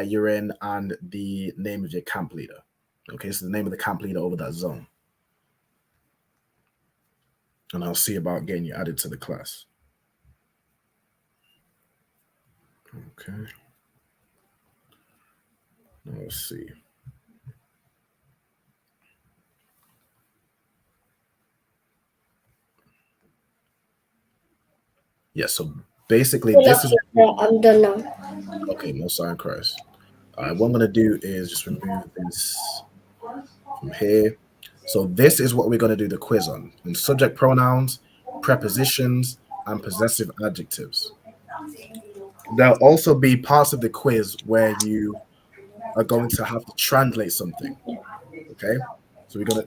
you're in, and the name of your camp leader. Okay, so the name of the camp leader over that zone. And I'll see about getting you added to the class. Okay. Now let's see. Yeah, so basically this is... I'm done now. Okay, no sign Christ. All right, what I'm going to do is just remove this from here. So this is what we're going to do the quiz on. In subject pronouns, prepositions, and possessive adjectives. There'll also be parts of the quiz where you are going to have to translate something. Okay? So you're going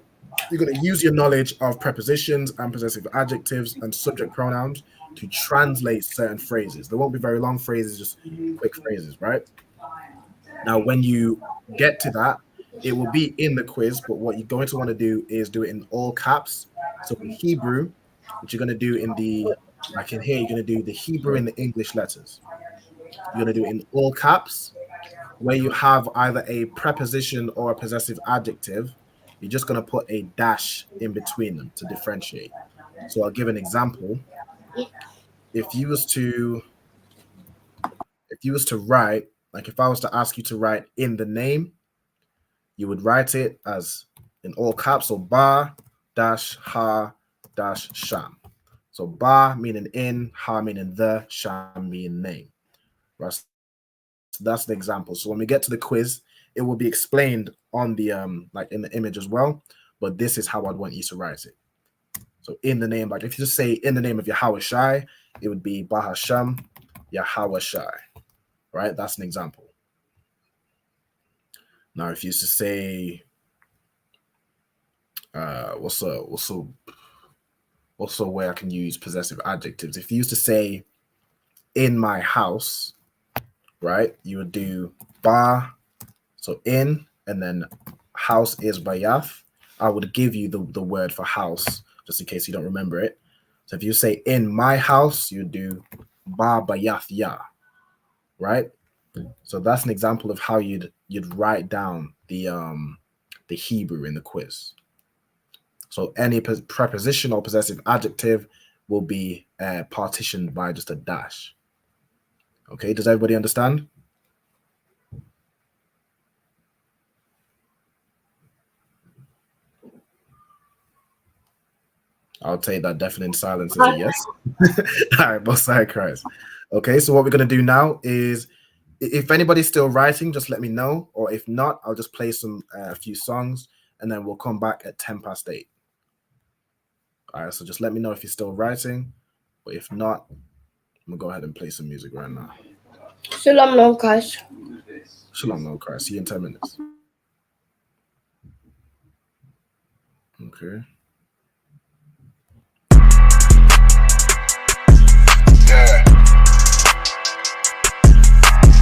to use your knowledge of prepositions and possessive adjectives and subject pronouns to translate certain phrases. There won't be very long phrases, just quick phrases, right? Now, when you get to that, it will be in the quiz, but what you're going to want to do is do it in all caps. So in Hebrew, what you're going to do in like in here, you're going to do the Hebrew and the English letters. You're going to do it in all caps. Where you have either a preposition or a possessive adjective, you're just going to put a dash in between them to differentiate. So I'll give an example. If you was to write, like if I was to ask you to write in the name, you would write it as in all caps, so ba dash ha dash sham. So ba meaning in, ha meaning the, sham meaning name. Right? So that's the example. So when we get to the quiz, it will be explained on the like in the image as well. But this is how I'd want you to write it. So in the name, like if you just say in the name of Yahweh Shai, it would be Bahasham Yahweh Shai. Right? That's an example. Now, if you used to say, what's a way I can use possessive adjectives? If you used to say, in my house, right, you would do ba, so in, and then house is bayaf. I would give you the word for house, just in case you don't remember it. So if you say in my house, you would do ba bayaf ya, right? So that's an example of how you'd write down the Hebrew in the quiz. So any preposition or possessive adjective will be partitioned by just a dash. Okay, does everybody understand? I'll take that definite silence as a yes. All right, both side cries. Okay, so what we're going to do now is, if anybody's still writing, just let me know. Or if not, I'll just play a few songs, and then we'll come back at 8:10. All right, so just let me know if you're still writing. But if not, I'm going to go ahead and play some music right now. Shalom, no Christ. Shalom, no Christ. See you in 10 minutes. Okay.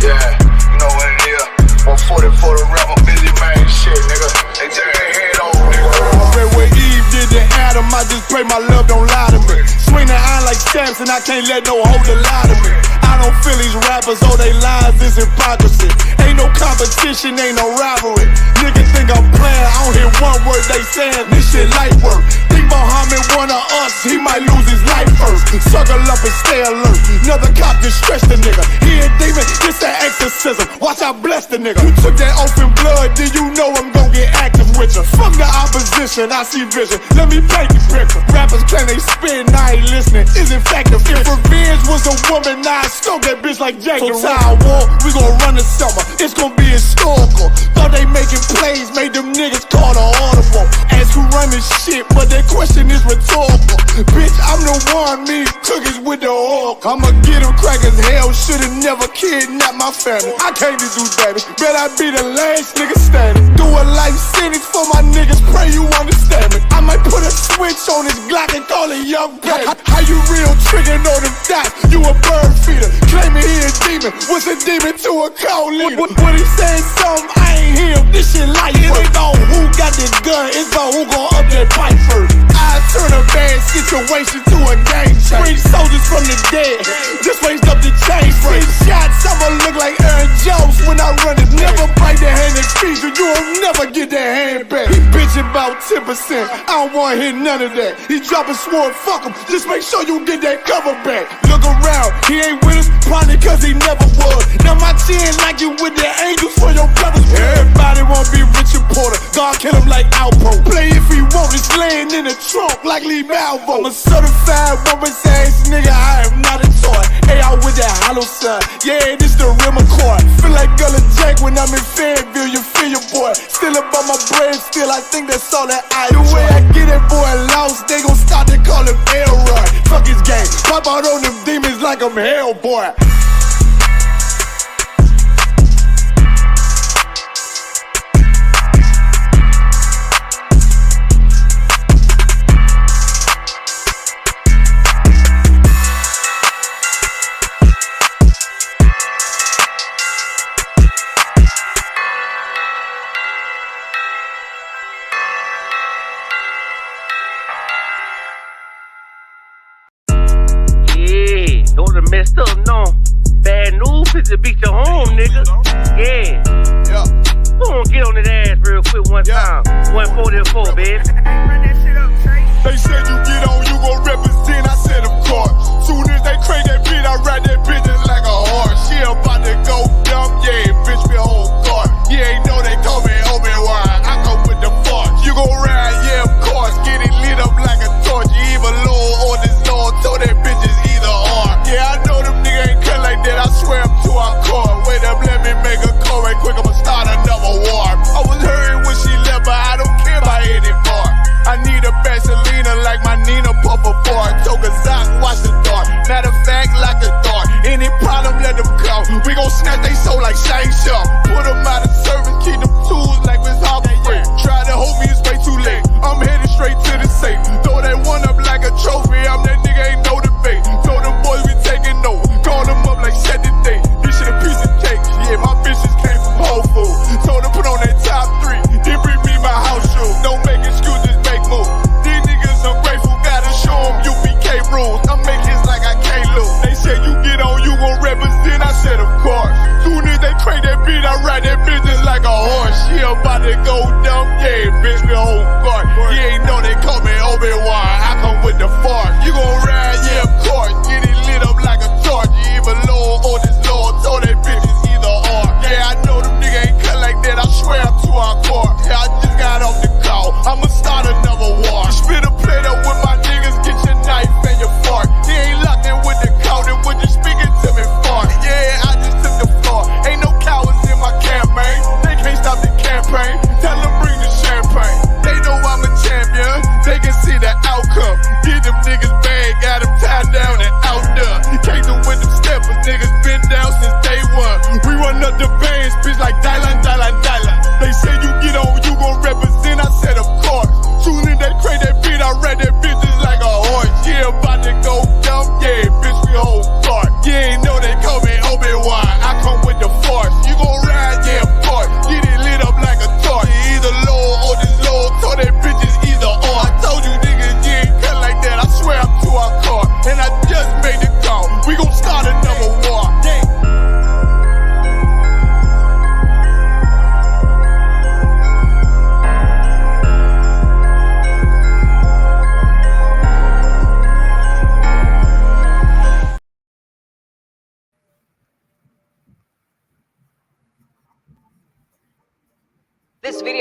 Yeah, you know what it is. 140 for the rapper, busy man, shit, nigga. They turn their head over, nigga. I read what Eve did to Adam, I just pray my love don't lie to me. Swing the iron like Samson, I can't let no holder lie to me. I don't feel these rappers, all they lies is hypocrisy. Ain't no competition, ain't no rivalry. Niggas think I'm playing, I don't hear one word they saying, this shit light work. Think Muhammad one of us, he might lose his life first. Circle up and stay alert. Another cop just stretched the nigga. He a demon, this an exorcism. Watch I bless the nigga. You took that oath in blood, then you know I'm gon' get active with you. Fuck the opposition, I see vision. Let me paint the picture. Rappers claim they spit, I ain't listening. Is it factive? If revenge was a woman, now I stroke that bitch like Jack the Ripper. So war, we gon' run the summer. It's gon' be historical. Thought they making plays, made them niggas call the audible. Ask who run this shit, but that question is rhetorical. Bitch, I'm the one, me cookies with the oil. I'ma get them crackers, hell, should've never kidnapped my family. I can't do that, bet I be the last nigga standing. Do a life sentence for my niggas, pray you understand me. I might put a switch on this Glock and call it young baby. How you real triggering on them dots? You a bird feeder, claiming he a demon. What's a demon to a cold leader? When he saying something, I ain't hear him. This shit light. It ain't on who got the gun, it's about who gon' up that pipe first. I turn a bad situation to a game changer. Bring soldiers from the dead, just raised up the chain. Free shots, I'ma look like Aaron Jones when I run it. Never bite the hand and feed you, you'll never get that hand back. He bitching about 10%, I don't wanna hear none of that. He dropping sword, fuck him, just make sure you get that cover back. Look around, he ain't with us, probably cause he never was. Now my chin like you with the angels for your brothers. Everybody wanna be Richard Porter, God kill him like Alpo. Play if he want, it's laying in the trunk like Lee Malvo. I'm a certified woman's ass nigga, I am not a toy. Hey, I with that hollow side, yeah, this the real McCoy. Feel like Gullah Jack when I'm in Fayetteville, you feel your boy. Still up on my brain, still I think that's all that I do. The way I get that boy lost, they gon' start to call him Elroy. Fuck his game, pop out on them demons like I'm Hellboy. Messed up, no. Bad news is to beat your home, nigga. Yeah. Go on, get on that ass real quick one time. 144, baby. They said you get on, you gon' represent. I said, of course. Soon as they crank that beat, I ride that bitch just like a horse. She about to go dumb, yeah, bitch, me whole guard. You ain't know they call me Obi-Wan. I come with the force. You gon' ride, yeah, of course. Get it lit up like a torch. You even low on this Lord, told that bitch is either or. Yeah, I know them niggas ain't cut like that. I swear I'm to our core. Wait up, let me make a call right quick. I'ma start another war. I was hurting when she left, but I don't care about any part. I need a Vaseline like my Nina Puffer boy.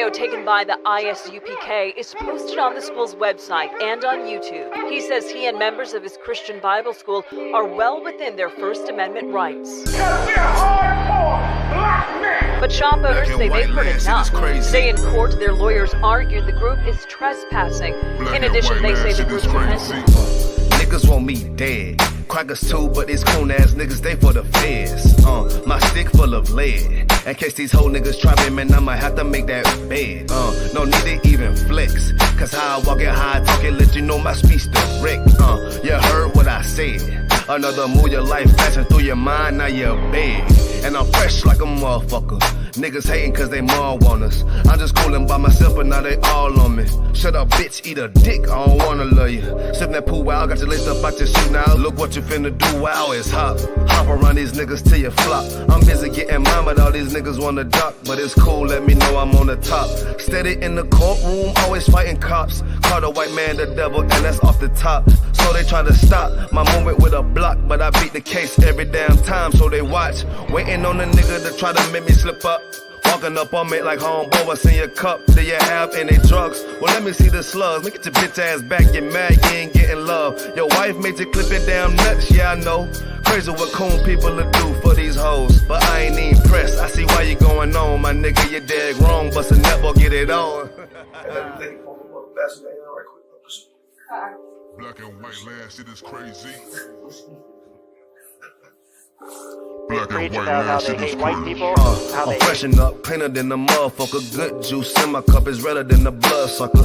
video taken by the I.S.U.P.K. is posted on the school's website and on YouTube. He says he and members of his Christian Bible school are well within their First Amendment rights. But shop owners say they've heard enough. Today in court, their lawyers argued the group is trespassing. In addition, they say the group's offensive. Niggas want me dead. Crackers too, but these coon ass niggas, they for the feds. My stick full of lead. In case these whole niggas try me, man, I'ma have to make that bed. No need to even flex. Cause how I walk it, how I talk it, let you know my speech direct. You heard what I said. Another move, your life passing through your mind, now you're big. And I'm fresh like a motherfucker. Niggas hating cause they more want us. I'm just coolin' by myself, but now they all on me. Shut up, bitch, eat a dick, I don't wanna love you. Sip that pool wow, got your laced up out your shoe now. Look what you finna do, wow, it's hot. Hop around these niggas till you flop. I'm busy getting mine, but all these niggas wanna duck. But it's cool, let me know I'm on the top. Steady in the courtroom, always fighting cops. Call the white man the devil, and that's off the top. So they try to stop my movement with a block, but I beat the case every damn time, so they watch. Waiting on the nigga to try to make me slip up. Walking up on me like homeboy, what's in your cup? Do you have any drugs? Well, let me see the slugs. Make it your bitch ass back, get mad, you ain't getting love. Your wife made you clip your damn nuts, yeah, I know. Crazy what coon people will do for these hoes. But I ain't even pressed, I see why you going on. My nigga, you dead wrong, bust a nut, or get it on. Black and white land, shit is crazy. Black and white land, shit is crazy. I'm freshen up, cleaner than the motherfucker. Good juice in my cup is redder than the blood sucker.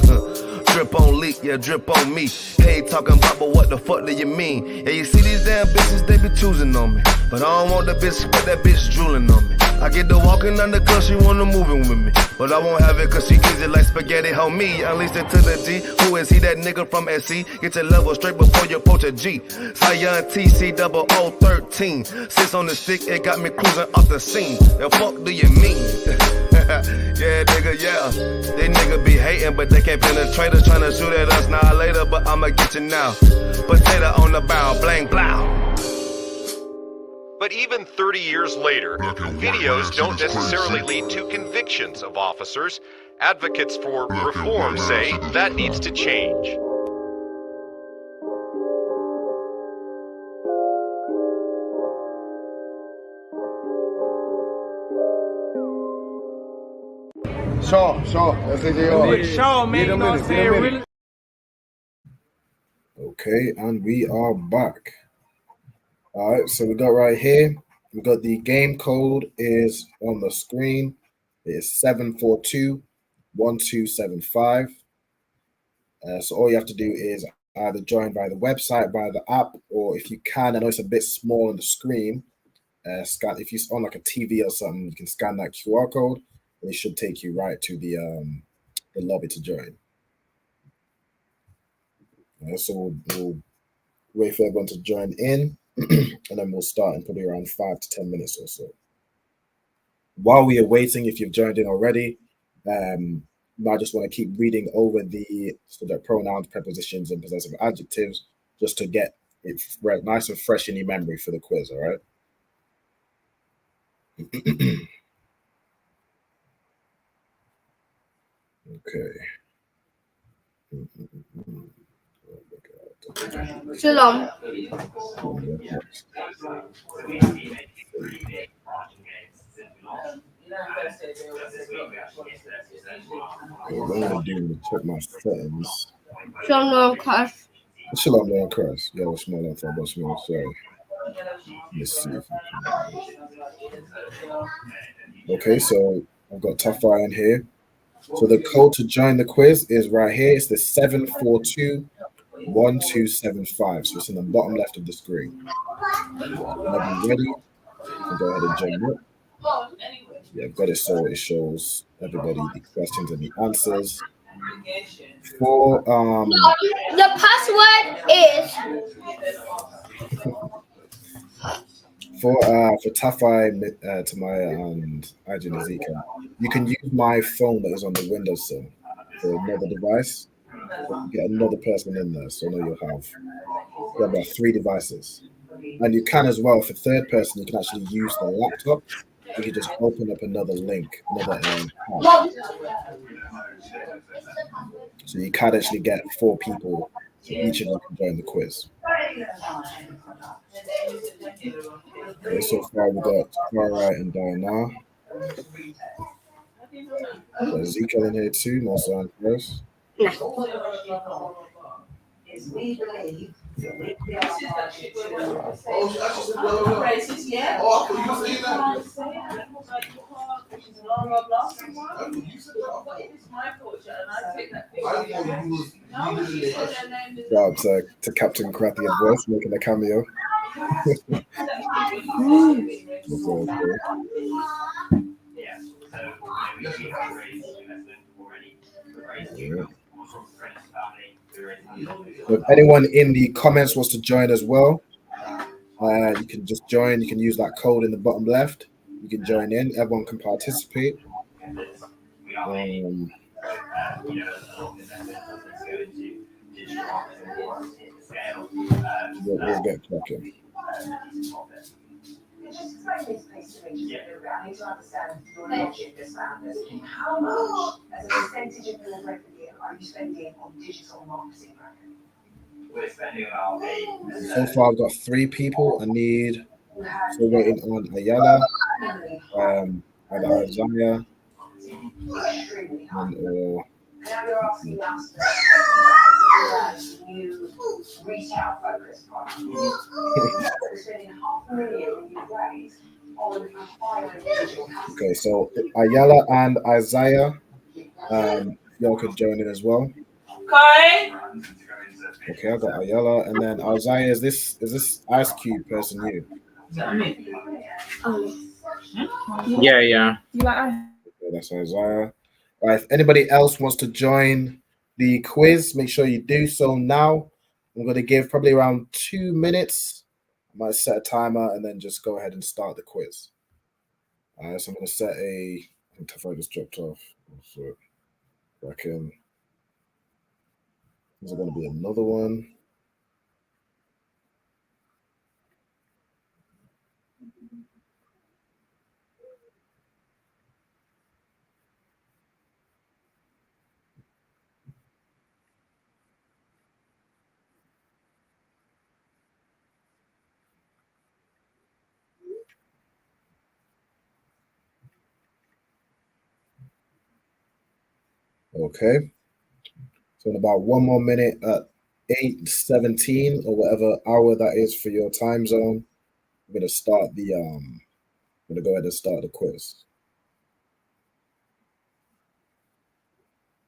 Drip on leak, yeah, drip on me. Hey, talking about, but what the fuck do you mean? Yeah, you see these damn bitches, they be choosing on me. But I don't want the bitch, but that bitch drooling on me. I get the walking under cause she wanna moving with me. But I won't have it cause she easy like spaghetti, homie. Unleashed it to the G. Who is he, that nigga from SC? Get your level straight before you approach a G. Zion TC 0013. Sits on the stick, it got me cruising off the scene. The fuck do you mean? Yeah, nigga, yeah. They nigga be hating, but they can't penetrate us. Trying to shoot at us now later, but I'ma get you now. Potato on the barrel, blang, blow. But even 30 years later, videos don't necessarily lead to convictions of officers. Advocates for reform say that needs to change. Okay, and we are back. All right, so we got right here, we got the game code is on the screen. It is 742-1275. So all you have to do is either join by the website, by the app, or if you can, I know it's a bit small on the screen, scan. If you're on like a TV or something, you can scan that QR code, and it should take you right to the lobby to join. So we'll wait for everyone to join in. And then we'll start in probably around 5 to 10 minutes or so. While we are waiting, if you've joined in already, I just want to keep reading over the pronouns, prepositions, and possessive adjectives just to get it nice and fresh in your memory for the quiz, all right? Okay. Shalom. What I'm gonna do is check my settings. Shalom, Crash. Shalom, Lord Christ. Yo, small for about small. Sorry. Let's see if okay, so I've got Tough Eye in here. So the code to join the quiz is right here. It's the 742-1275. So it's in the bottom left of the screen. Whenever you're ready, you can go ahead and join up. Yeah, I've got it so it shows everybody the questions and the answers. For the password is for Tafai, Tamaya, and Ajin Azika, you can use my phone that is on the windowsill for another device. Get another person in there, so now you'll have about 3 devices. And you can as well, for third person, you can actually use the laptop you can just open up another link, another tab. So you can actually get 4 people. So each of them can join the quiz. Okay, so far we got Tara and Diana. Got Ezekiel in here too, most on first. Shout out to Captain Crathia's voice making a cameo. Yeah. So if anyone in the comments wants to join as well, you can just join. You can use that code in the bottom left. You can join in. Everyone can participate. We'll get cracking. I need to understand your logic as founders. How much, as a percentage of your revenue, are you spending on digital marketing? So far, I've got 3 people. I need. So waiting on Ayala, either Isaiah, and Now you're asking us to new retail focused products. We're spending $500,000 in ways on acquiring digital customers. Okay, so Ayala and Isaiah, y'all could join in as well. Okay, I got Ayala, and then Isaiah. Is this I.S.Q. person you? Yeah. Okay, that's Isaiah. Right, if anybody else wants to join the quiz, make sure you do so now. I'm going to give probably around 2 minutes. I might set a timer and then just go ahead and start the quiz. So I'm going to set I think Tafari just dropped off. So back in. Is there going to be another one? Okay. So in about 1 more minute at 8:17 or whatever hour that is for your time zone, I'm going to start the I'm going to go ahead and start the quiz.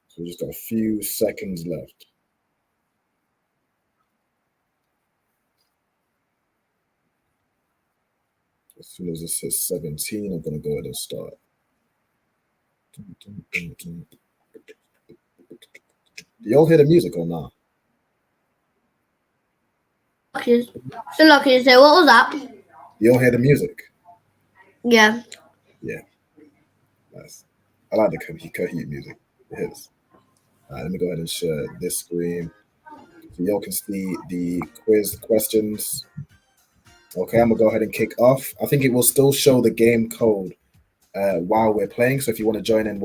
So we just got a few seconds left. As soon as it says 17, I'm going to go ahead and start. Do y'all hear the music or not? So lucky. So what was that? You all hear the music? Yeah. Yeah. Nice. I like the Kahoot music. It hits. Let me go ahead and share this screen so y'all can see the quiz questions. Okay, I'm gonna go ahead and kick off. I think it will still show the game code while we're playing. So if you want to join in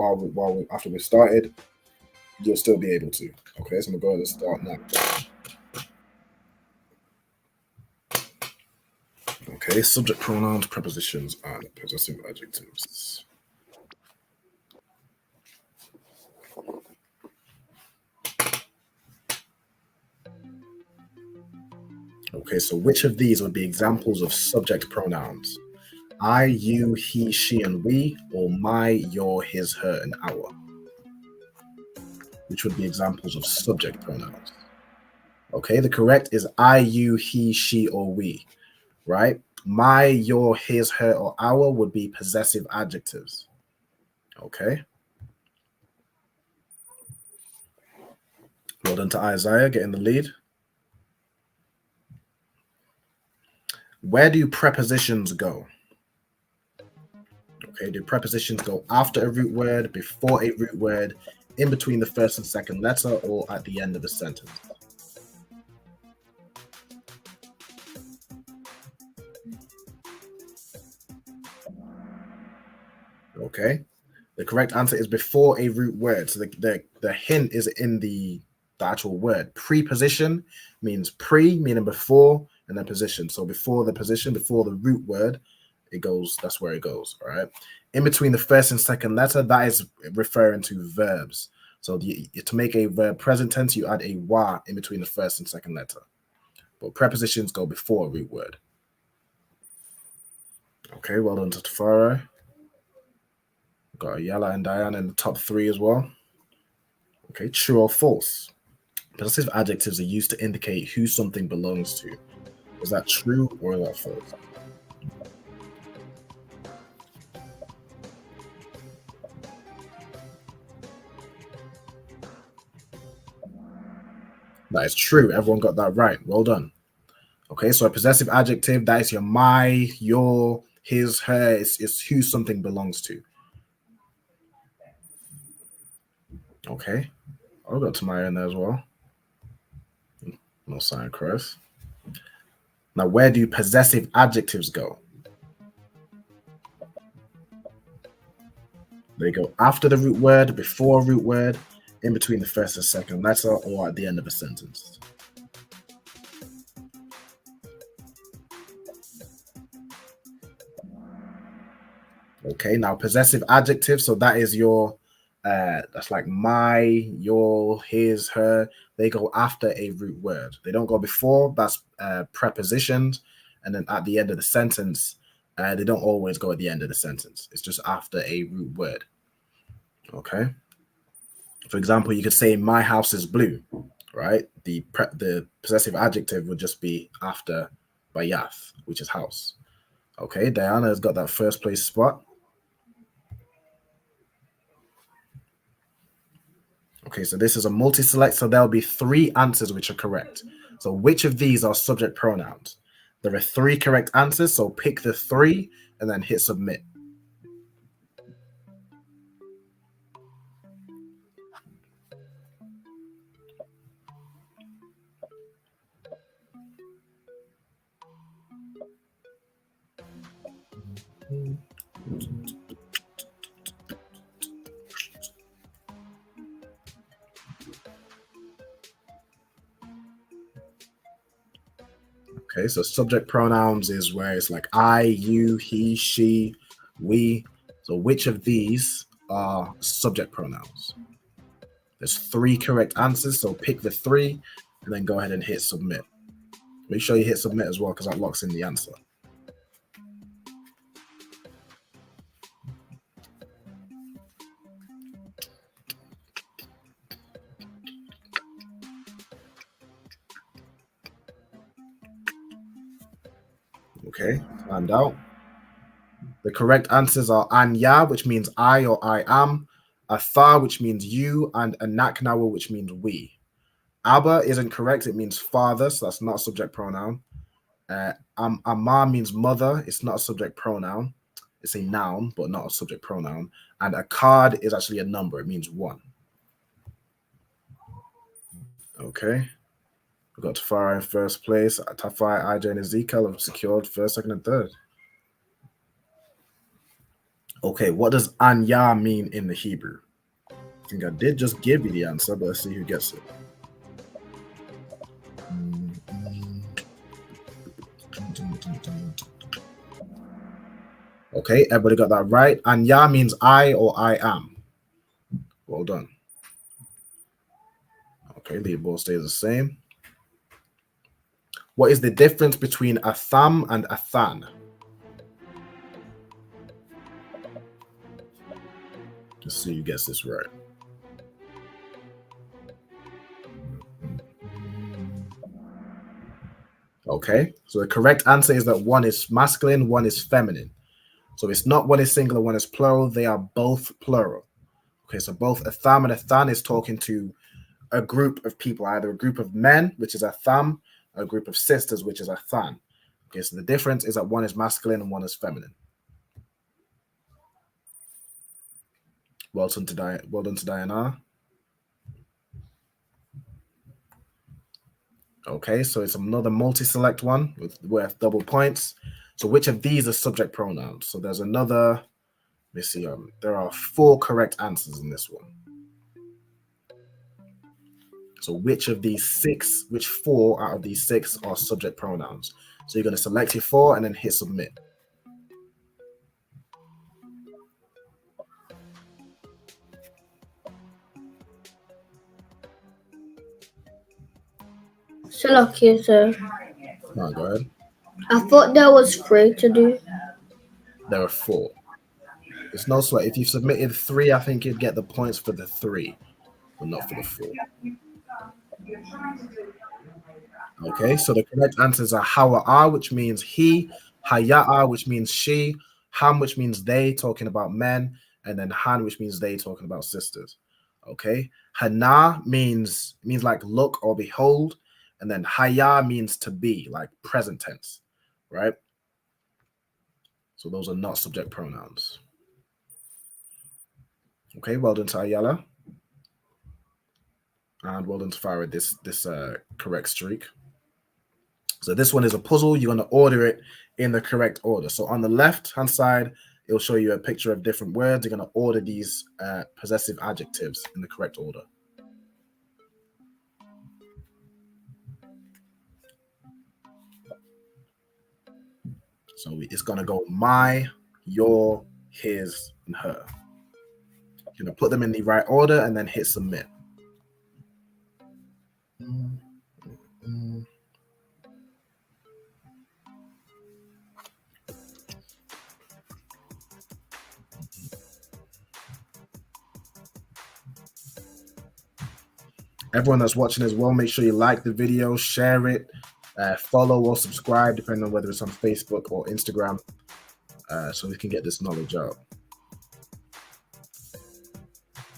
after we've started, you'll still be able to. Okay, so I'm gonna go ahead and start now. Okay, subject pronouns, prepositions, and possessive adjectives. Okay, so which of these would be examples of subject pronouns? I, you, he, she, and we, or my, your, his, her, and our? Which would be examples of subject pronouns? Okay, the correct is I, you, he, she, or we, right? My, your, his, her, or our would be possessive adjectives. Okay. Well done to Isaiah, getting the lead. Where do prepositions go? Okay, do prepositions go after a root word, before a root word, in between the first and second letter, or at the end of a sentence? Okay. The correct answer is before a root word. So the hint is in the actual word. Preposition means pre, meaning before, and then position. So before the position, before the root word, it goes, that's where it goes. All right. In between the first and second letter, that is referring to verbs. So to make a verb present tense, you add a wa in between the first and second letter. But prepositions go before a root word. Okay, well done to Tafaro. Got Yala and Diana in the top 3 as well. Okay, true or false? Possessive adjectives are used to indicate who something belongs to. Is that true or is that false? That is true. Everyone got that right. Well done. Okay, so a possessive adjective, that is your my, your, his, her. It's who something belongs to. Okay, I'll go to Maya in there as well. No sign cross. Now, where do possessive adjectives go? They go after the root word, before a root word, in between the first and second letter, or at the end of a sentence. Okay, now possessive adjective, so that is your that's like my, your, his, her. They go after a root word. They don't go before. That's prepositions. And then at the end of the sentence, they don't always go at the end of the sentence. It's just after a root word. Okay. For example, you could say my house is blue, right? The possessive adjective would just be after bayath, which is house. Okay, Diana has got that first place spot. Okay, so this is a multi-select, so there'll be 3 answers which are correct. So which of these are subject pronouns? There are 3 correct answers, so pick the 3 and then hit submit. Okay, so subject pronouns is where it's like I, you, he, she, we. So which of these are subject pronouns? There's 3 correct answers, so pick the 3 and then go ahead and hit submit. Make sure you hit submit as well because that locks in the answer. Okay, find out. The correct answers are anya, which means I or I am, atha, which means you, and anaknawa, which means we. Abba isn't correct. It means father, so that's not a subject pronoun. Amma means mother. It's not a subject pronoun. It's a noun, but not a subject pronoun. And a card is actually a number. It means 1. Okay. We've got Tafari in first place. Tafari, IJ, and Ezekiel have secured first, second, and third. Okay, what does anya mean in the Hebrew? I think I did just give you the answer, but let's see who gets it. Okay, everybody got that right. Anya means I or I am. Well done. Okay, the ball stays the same. What is the difference between a tham and a than? Let's see who gets this right. Okay, so the correct answer is that one is masculine, one is feminine. So it's not one is singular, one is plural. They are both plural. Okay, so both a tham and a than is talking to a group of people, either a group of men, which is a tham, or a group of sisters, which is a than. Okay, so the difference is that one is masculine and one is feminine. Well done to Diana. Okay, so it's another multi-select one worth double points. So which of these are subject pronouns? So there's another Let's see. There are 4 correct answers in this one. So which 4 out of these 6 are subject pronouns? So you're going to select your 4 and then hit submit. Salakia, sir. Oh, go ahead. I thought that was free to do. There are 4. It's no sweat. If you submitted 3, I think you'd get the points for the 3, but not for the 4. Okay, so the correct answers are hawa'a, which means he, haya'a, which means she, ham, which means they, talking about men, and then han, which means they, talking about sisters. Okay, hana means like look or behold, and then haya means to be, like present tense, right? So those are not subject pronouns. Okay, well done to Ayala, and well done to Farah. This correct streak. So this one is a puzzle. You're going to order it in the correct order. So on the left-hand side, it'll show you a picture of different words. You're going to order these possessive adjectives in the correct order. So it's going to go my, your, his, and her. You're going to put them in the right order and then hit submit. Everyone that's watching as well, make sure you like the video, share it, follow or subscribe, depending on whether it's on Facebook or Instagram, so we can get this knowledge out.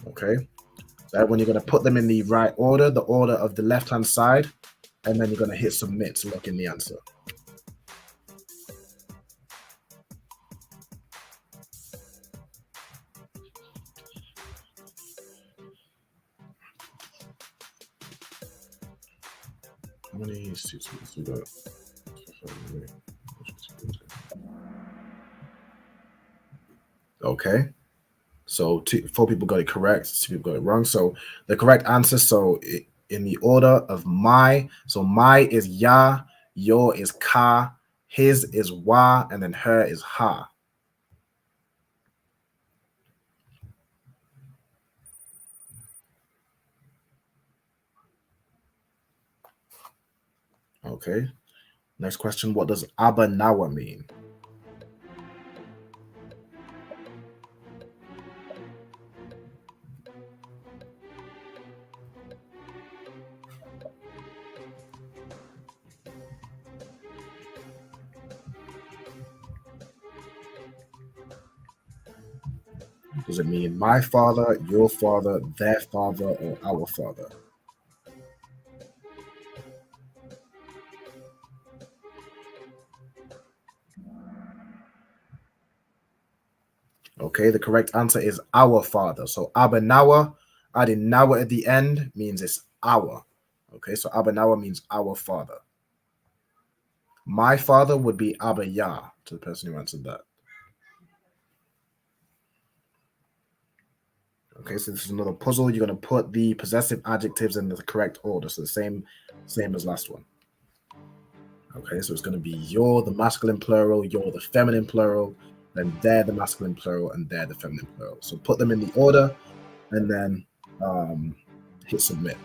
Okay, so when you're going to put them in the right order, the order of the left-hand side, and then you're going to hit submit to lock in the answer. How many suits we got? Okay, so 4 people got it correct, 2 people got it wrong. So the correct answer, so in the order of my, so my is ya, your is ka, his is wa, and then her is ha. Okay, next question, what does abanawa mean? Does it mean my father, your father, their father, or our father? Okay, the correct answer is our father. So abanawa, adding nawa at the end means it's our. Okay, so abanawa means our father. My father would be abaya, to the person who answered that. Okay, so this is another puzzle. You're going to put the possessive adjectives in the correct order. So the same as last one. Okay, so it's going to be you're the masculine plural, you're the feminine plural, then they're the masculine plural, and they're the feminine plural. So put them in the order and then hit submit.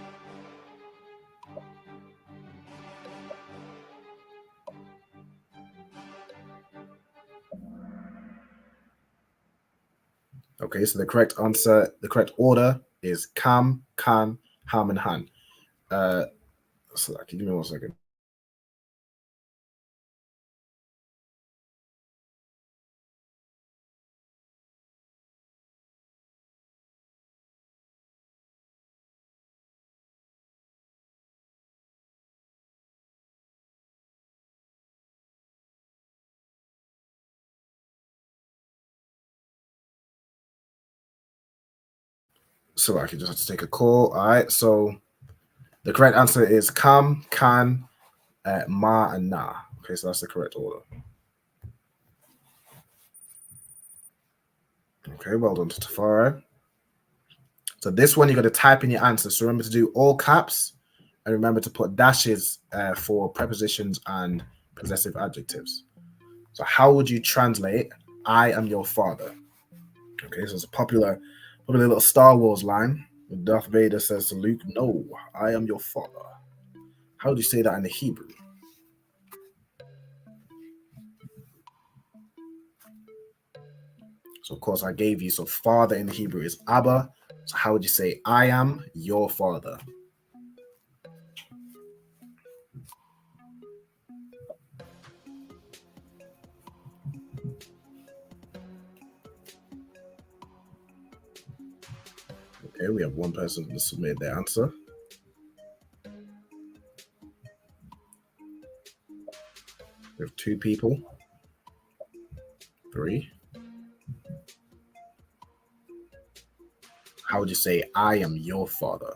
Okay, so the correct answer, the correct order is kam, kan, ham, and han. So give me 1 second. So I can just have to take a call. All right, so the correct answer is kam, kan, ma, and na. Okay, so that's the correct order. Okay, well done, Tafara. So this one, you got to type in your answer. So remember to do all caps, and remember to put dashes for prepositions and possessive adjectives. So how would you translate "I am your father"? Okay, so it's a popular little Star Wars line. Darth Vader says to Luke, "No, I am your father." How would you say that in the Hebrew? So of course I gave you, so father in the Hebrew is Abba. So how would you say "I am your father"? Okay, we have one person to submit their answer. We have 2 people. 3. How would you say "I am your father"?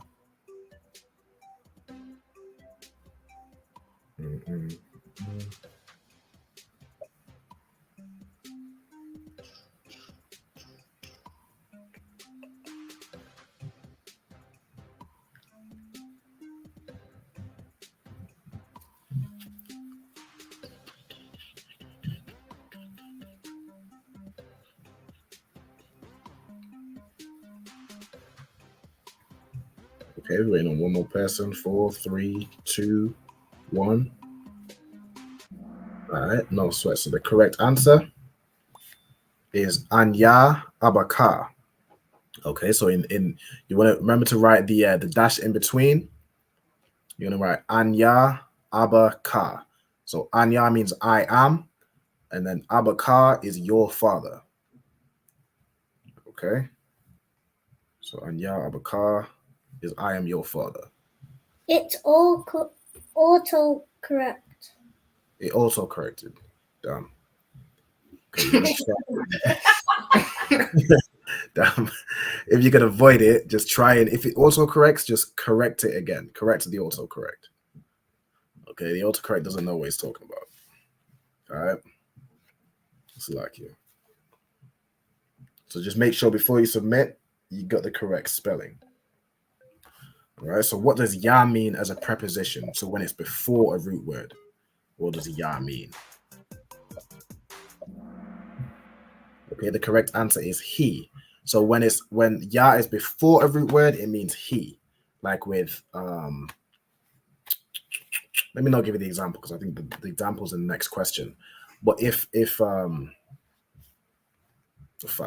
Okay, we're waiting on one more person. 4, 3, 2, 1. All right, no sweat. So the correct answer is Anya Abaka. Okay, so in you want to remember to write the dash in between. You're gonna write Anya Abaka. So Anya means I am, and then Abaka is your father. Okay. So Anya Abaka is I am your father. It's all auto correct. It also corrected. Damn. Okay, damn. If you can avoid it, just try and if it also corrects, just correct it again. Correct the autocorrect. Okay, the autocorrect doesn't know what he's talking about. All right. It's like you. So just make sure before you submit, you got the correct spelling. All right. So what does "ya" mean as a preposition? So when it's before a root word, what does "ya" mean? Okay, the correct answer is he. So when "ya" is before a root word, it means he. Like with let me not give you the example because I think the example is in the next question. But if in fact,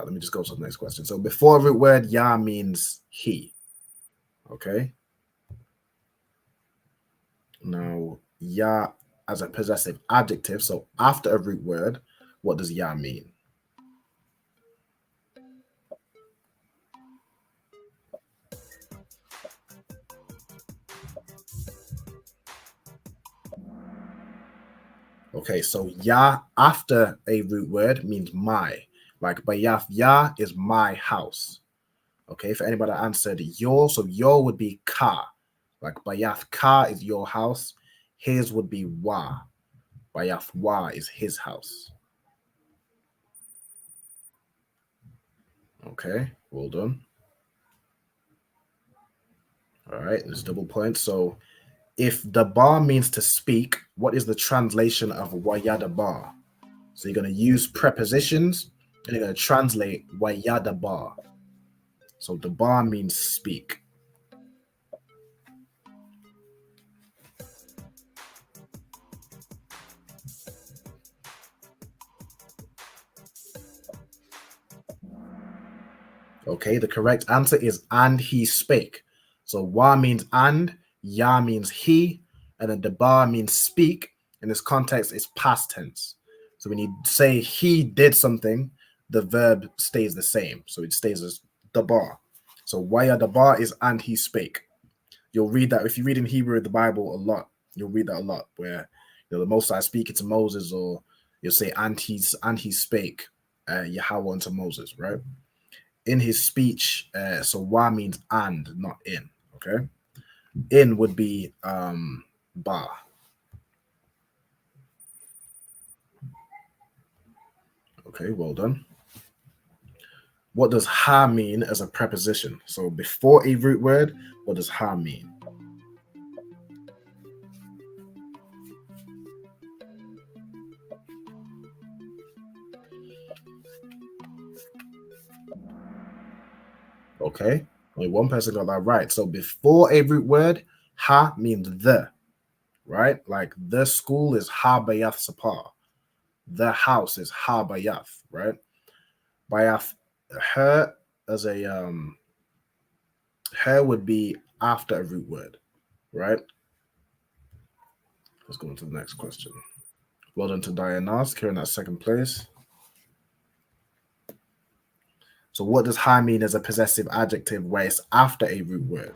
let me just go to the next question. So before a root word, "ya" means he. Okay. Now, "ya" as a possessive adjective. So after a root word, what does "ya" mean? Okay, so "ya" after a root word means my. Like Bayaf ya is my house. Okay, for anybody that answered your, so your would be ka. Like Bayaf ka is your house. His would be wa. Bayaf wa is his house. Okay, well done. All right, there's double points. So if the bar means to speak, what is the translation of wayada bar? So you're going to use prepositions and you're going to translate wayada bar. So the bar means speak. Okay, the correct answer is "and he spake." So wa means and, ya means he, and then the bar means speak. In this context, it's past tense. So when you say he did something, the verb stays the same. So it stays as the bar. So waya the bar is "and he spake." You'll read that if you read in Hebrew the Bible a lot. You'll read that a lot where the Most High speaking to Moses, or you'll say "and he spake Yahweh unto Moses," right? In his speech, so wa means and, not in. Okay, in would be ba. Okay, well done. what does ha mean as a preposition? So before a root word, what does ha mean? Okay, only one person got that right. So before a root word, ha means the, right? Like the school is ha bayath sapar. The house is ha bayath, right? Bayath, her as a her would be after a root word, right? Let's go on to the next question. Well done to Diana, securing that second place. So what does ha mean as a possessive adjective where it's after a root word?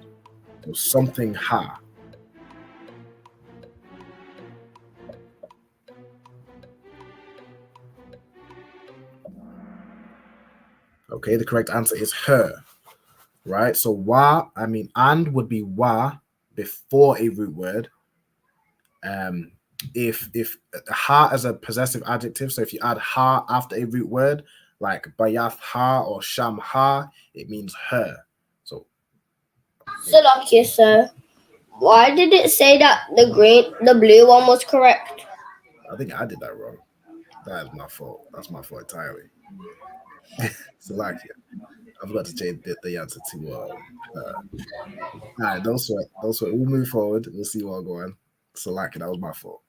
So something ha. Okay, the correct answer is her, right? So wa, and would be wa before a root word. If ha as a possessive adjective, so if you add ha after a root word, like bayath ha or sham ha, it means her. So lucky, sir. Why did it say that the blue one was correct? I think I did that wrong. That is my fault. That's my fault entirely. So like, I forgot to change the answer to all right, don't sweat. We'll move forward. We'll see what I'm going. So like, that was my fault.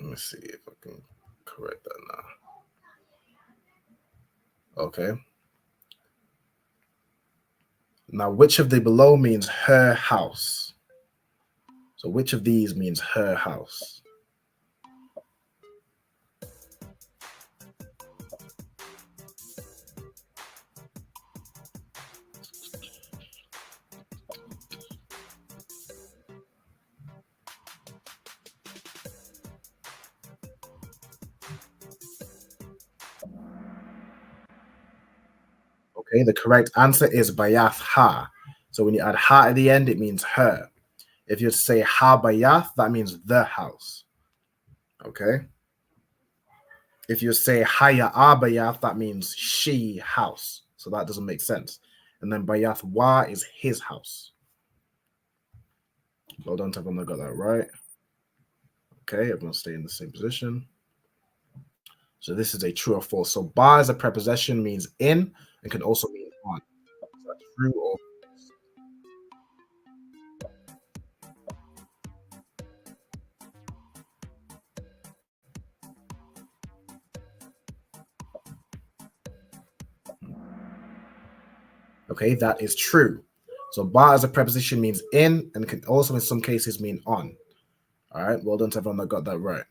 Let me see if I can correct that now. Okay. Now, which of the below means her house? So which of these means her house? Okay, the correct answer is bayath ha. So when you add ha at the end, it means her. If you say ha bayath, that means the house. Okay. If you say haya bayath, that means she house. So that doesn't make sense. And then bayath wa is his house. Well done to everyone that got that right. Okay, everyone stay in the same position. So this is a true or false. So ba as a preposition means in and can also mean on. So that's true or okay, that is true. So ba as a preposition means in and can also in some cases mean on. All right, well done to everyone that got that right.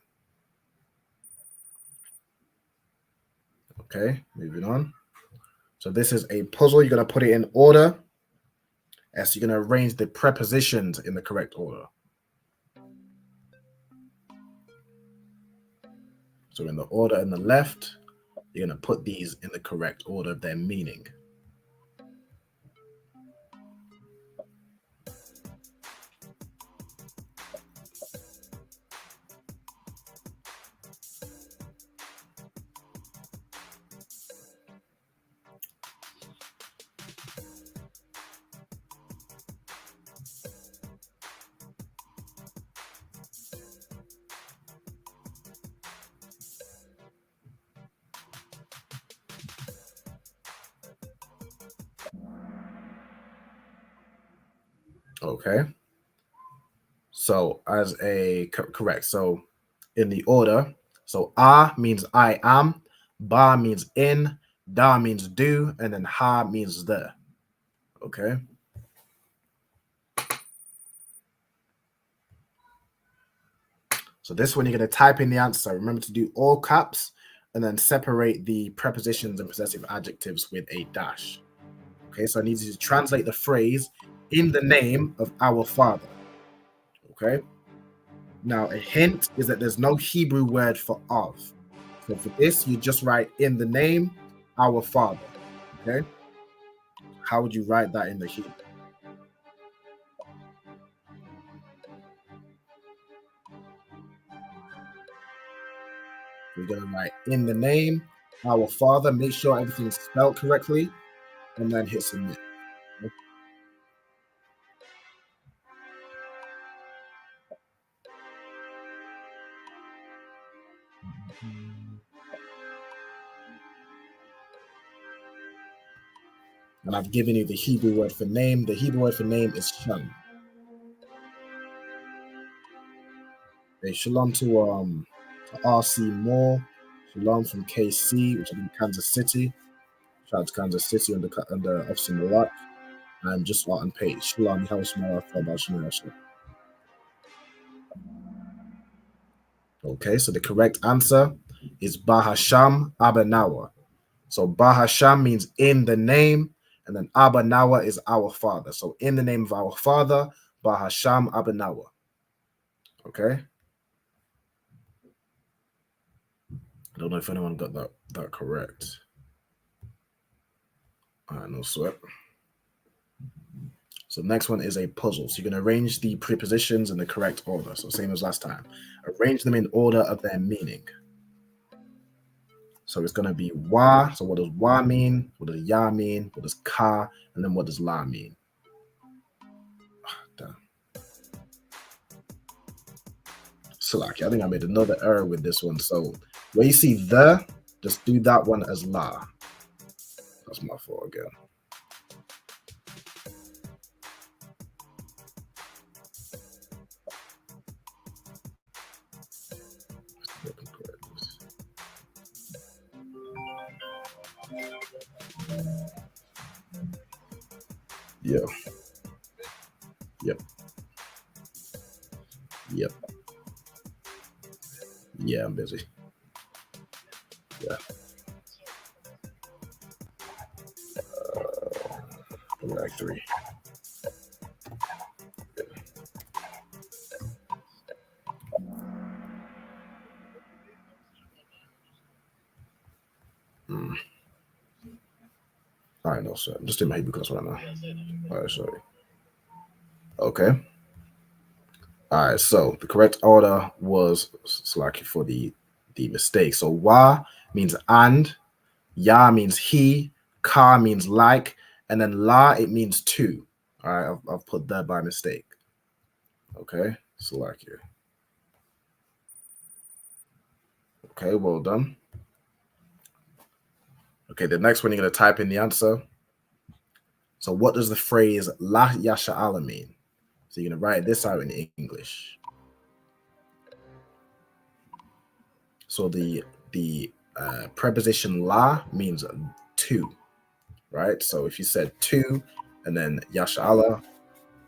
Okay, moving on. So this is a puzzle. You're going to put it in order. As you're going to arrange the prepositions in the correct order. So in the order on the left, you're going to put these in the correct order of their meaning. Okay. So as a correct. So in the order. So means I am. Ba means in. Da means do. And then ha means the. Okay. So this one, you're going to type in the answer. Remember to do all caps and then separate the prepositions and possessive adjectives with a dash. Okay, so I need you to translate the phrase in the name of our Father. Okay. Now, a hint is that there's no Hebrew word for of. So for this, you just write in the name, our Father. Okay. How would you write that in the Hebrew? we're going to write in the name, our Father. Make sure everything's spelled correctly, and then hit submit. And I've given you the Hebrew word for name. The Hebrew word for name is shalom. Okay, shalom to RC Moore. Shalom from KC, which is in Kansas City. Shout out to Kansas City under Officer Malak. And just on page. Shalom, House Okay, so the correct answer is Bahasham Abanawa. So Bahasham means in the name, and then Abanawa is our Father. So in the name of our Father, Bahasham Abanawa. Okay. I don't know if anyone got that correct. All right, no sweat. So the next one is a puzzle. So you're going to arrange the prepositions in the correct order. So same as last time. Arrange them in order of their meaning. So it's going to be wa. So what does wa mean? What does ya mean? What does ka? And then what does la mean? Damn. Salaki, I think I made another error with this one. So where you see the, just do that one as la. That's my fault again. Yeah. Yep. Yep. Yeah, I'm busy. Yeah. Like 3. All right, no, sir. I'm just in my Hebrew class right now. All right, sorry. Okay. All right, so the correct order was Slaki for the mistake. So wa means and, ya means he, ka means like, and then la it means to. All right, I've put that by mistake. Okay, Slaki. Okay, well done. Okay, the next one you're gonna type in the answer. So what does the phrase la yasha'ala mean? So you're gonna write this out in English. So the preposition la means to, right? So if you said to and then yasha'ala,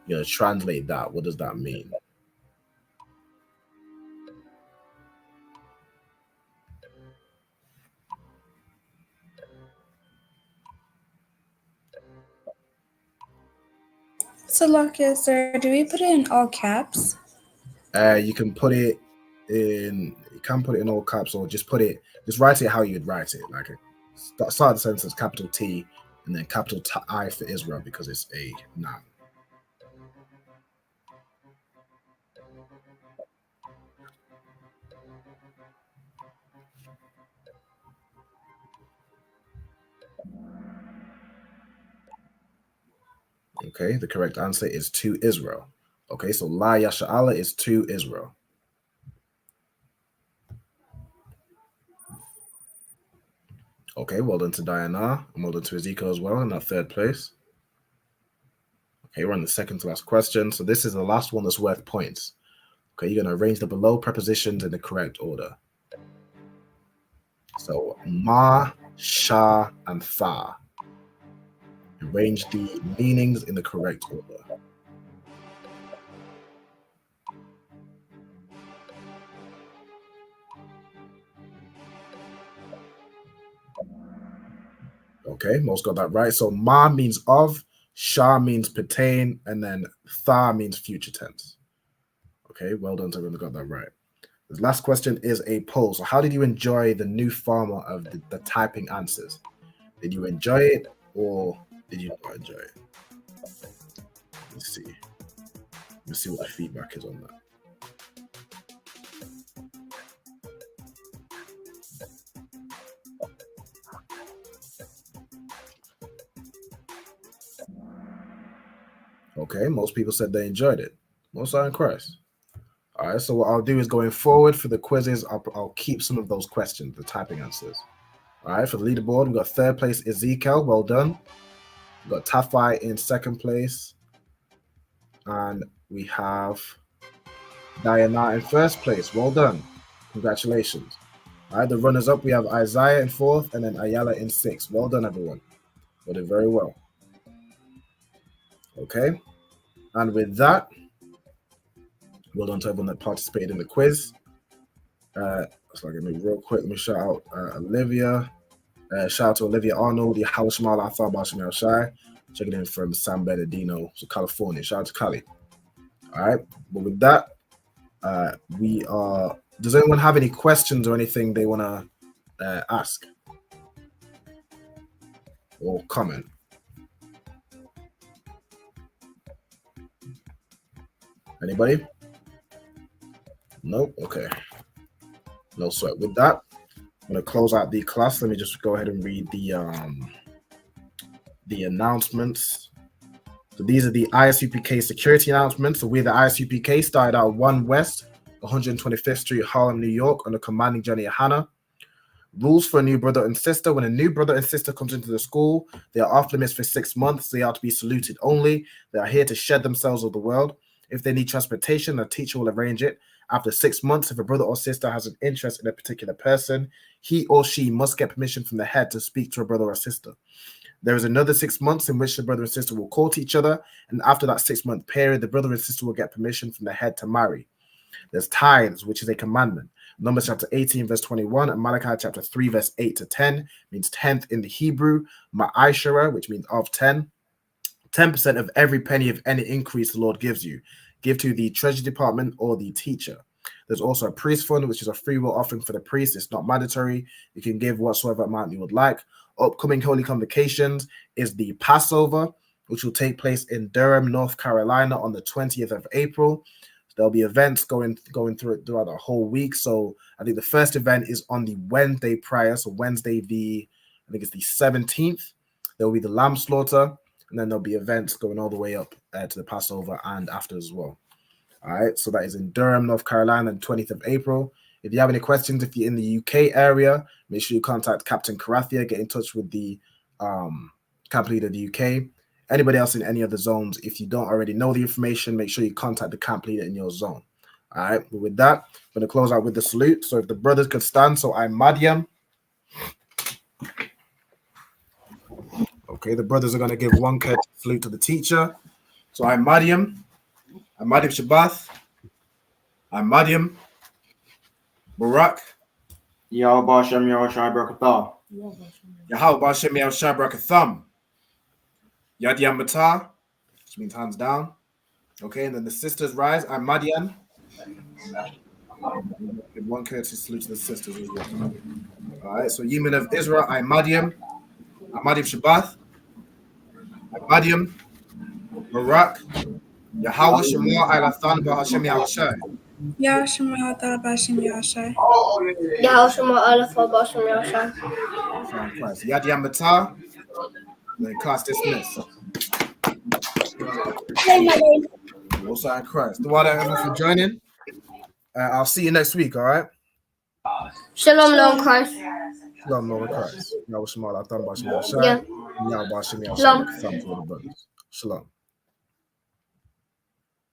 you're gonna translate that. What does that mean? So, Lakia, sir, do we put it in all caps? You can put it in. You can put it in all caps, or just write it how you'd write it. Like start the sentence capital T and then capital I for Israel because it's a noun. Okay, the correct answer is to Israel. Okay, so La Yasha'ala is to Israel. Okay, well done to Diana, and well done to Ezekiel as well in that third place. Okay, we're on the second to last question. So this is the last one that's worth points. Okay, you're going to arrange the below prepositions in the correct order. So ma, sha, and fa. Arrange the meanings in the correct order. Okay, most got that right. So ma means of, sha means pertain, and then tha means future tense. Okay, well done to everyone who got that right. The last question is a poll. So how did you enjoy the new format of the typing answers? Did you enjoy it or did you not enjoy it? Let's see. Let's see what the feedback is on that. Okay, most people said they enjoyed it. Most are in Christ. All right, so what I'll do is going forward for the quizzes, I'll keep some of those questions, the typing answers. All right, for the leaderboard, we've got third place Ezekiel, well done. We've got Tafai in second place. And we have Diana in first place. Well done. Congratulations. All right, the runners up, we have Isaiah in fourth and then Ayala in sixth. Well done, everyone. You did very well. Okay, and with that, well done to everyone that participated in the quiz. So let me real quick. Let me shout out Olivia. Shout out to Olivia Arnold, YAHANNA, I thought about Shemel Shai. Checking in from San Bernardino, so California. Shout out to Cali. All right, but with that, we are. Does anyone have any questions or anything they want to ask or comment? Anybody? Nope. Okay. No sweat. With that, I'm gonna close out the class. Let me just go ahead and read the announcements. So these are the I.S.U.P.K security announcements. So we, the I.S.U.P.K, started out 1 West, 125th Street, Harlem, New York, on the commanding journey YAHANNA. Rules for a new brother and sister. When a new brother and sister comes into the school, they are off limits for 6 months. They are to be saluted only. They are here to shed themselves of the world. If they need transportation, a teacher will arrange it. After 6 months, if a brother or sister has an interest in a particular person, he or she must get permission from the head to speak to a brother or sister. There is another 6 months in which the brother and sister will court each other, and after that 6 month period, the brother and sister will get permission from the head to marry. There's tithes, which is a commandment. Numbers chapter 18, verse 21, and Malachi chapter 3, verse 8 to 10 means 10th in the Hebrew. Ma'ashara, which means of 10. 10% of every penny of any increase the Lord gives you. Give to the treasury department or the teacher. There's also a priest fund, which is a free will offering for the priest. It's not mandatory. You can give whatsoever amount you would like. Upcoming holy convocations is the Passover, which will take place in Durham, North Carolina on the 20th of April. There'll be events going through throughout the whole week. So I think the first event is on the Wednesday prior. So Wednesday, I think it's the 17th. There'll be the lamb slaughter, and then there'll be events going all the way up to the Passover and after as well. All right, so that is in Durham, North Carolina, on 20th of April. If you have any questions, if you're in the UK area, make sure you contact Captain Karathia, get in touch with the camp leader of the UK. Anybody else in any other zones, if you don't already know the information, make sure you contact the camp leader in your zone. All right, but with that, I'm going to close out with the salute. So if the brothers could stand, so I'm Madiam. Okay, the brothers are going to give one courteous salute to the teacher. So I'm Madiam. I'm Madiam Shabbath. I'm Madiam. Barak. Yahweh Hashem Yahweh Shai Barakatah. Yahweh Hashem Yahweh Shai Barakatham. Yad Yam Matah, which means hands down. Okay, and then the sisters rise. I'm Madian. Give one courteous salute to the sisters as well. All right, so Yemen of Israel, I'm Madiam. I'm Madiam Shabbath. I'm Madiam. Barak. Yahweh Shemua Ilathan Bahashem Yahushai. Yahweh Shemua Bahashem Yahushai. Yahweh Shemua Ilathan Bahashem Yahushai. Christ. Yad Yam Matah. Then class dismissed. Most High in Christ. The water everyone for joining. I'll see you next week, all right? Shalom, Lord Christ. Shalom, Lord Christ. Yahweh Shemua Ilathan Bahashem Yahushai. Yahweh Bahashem Yahushai. Shalom.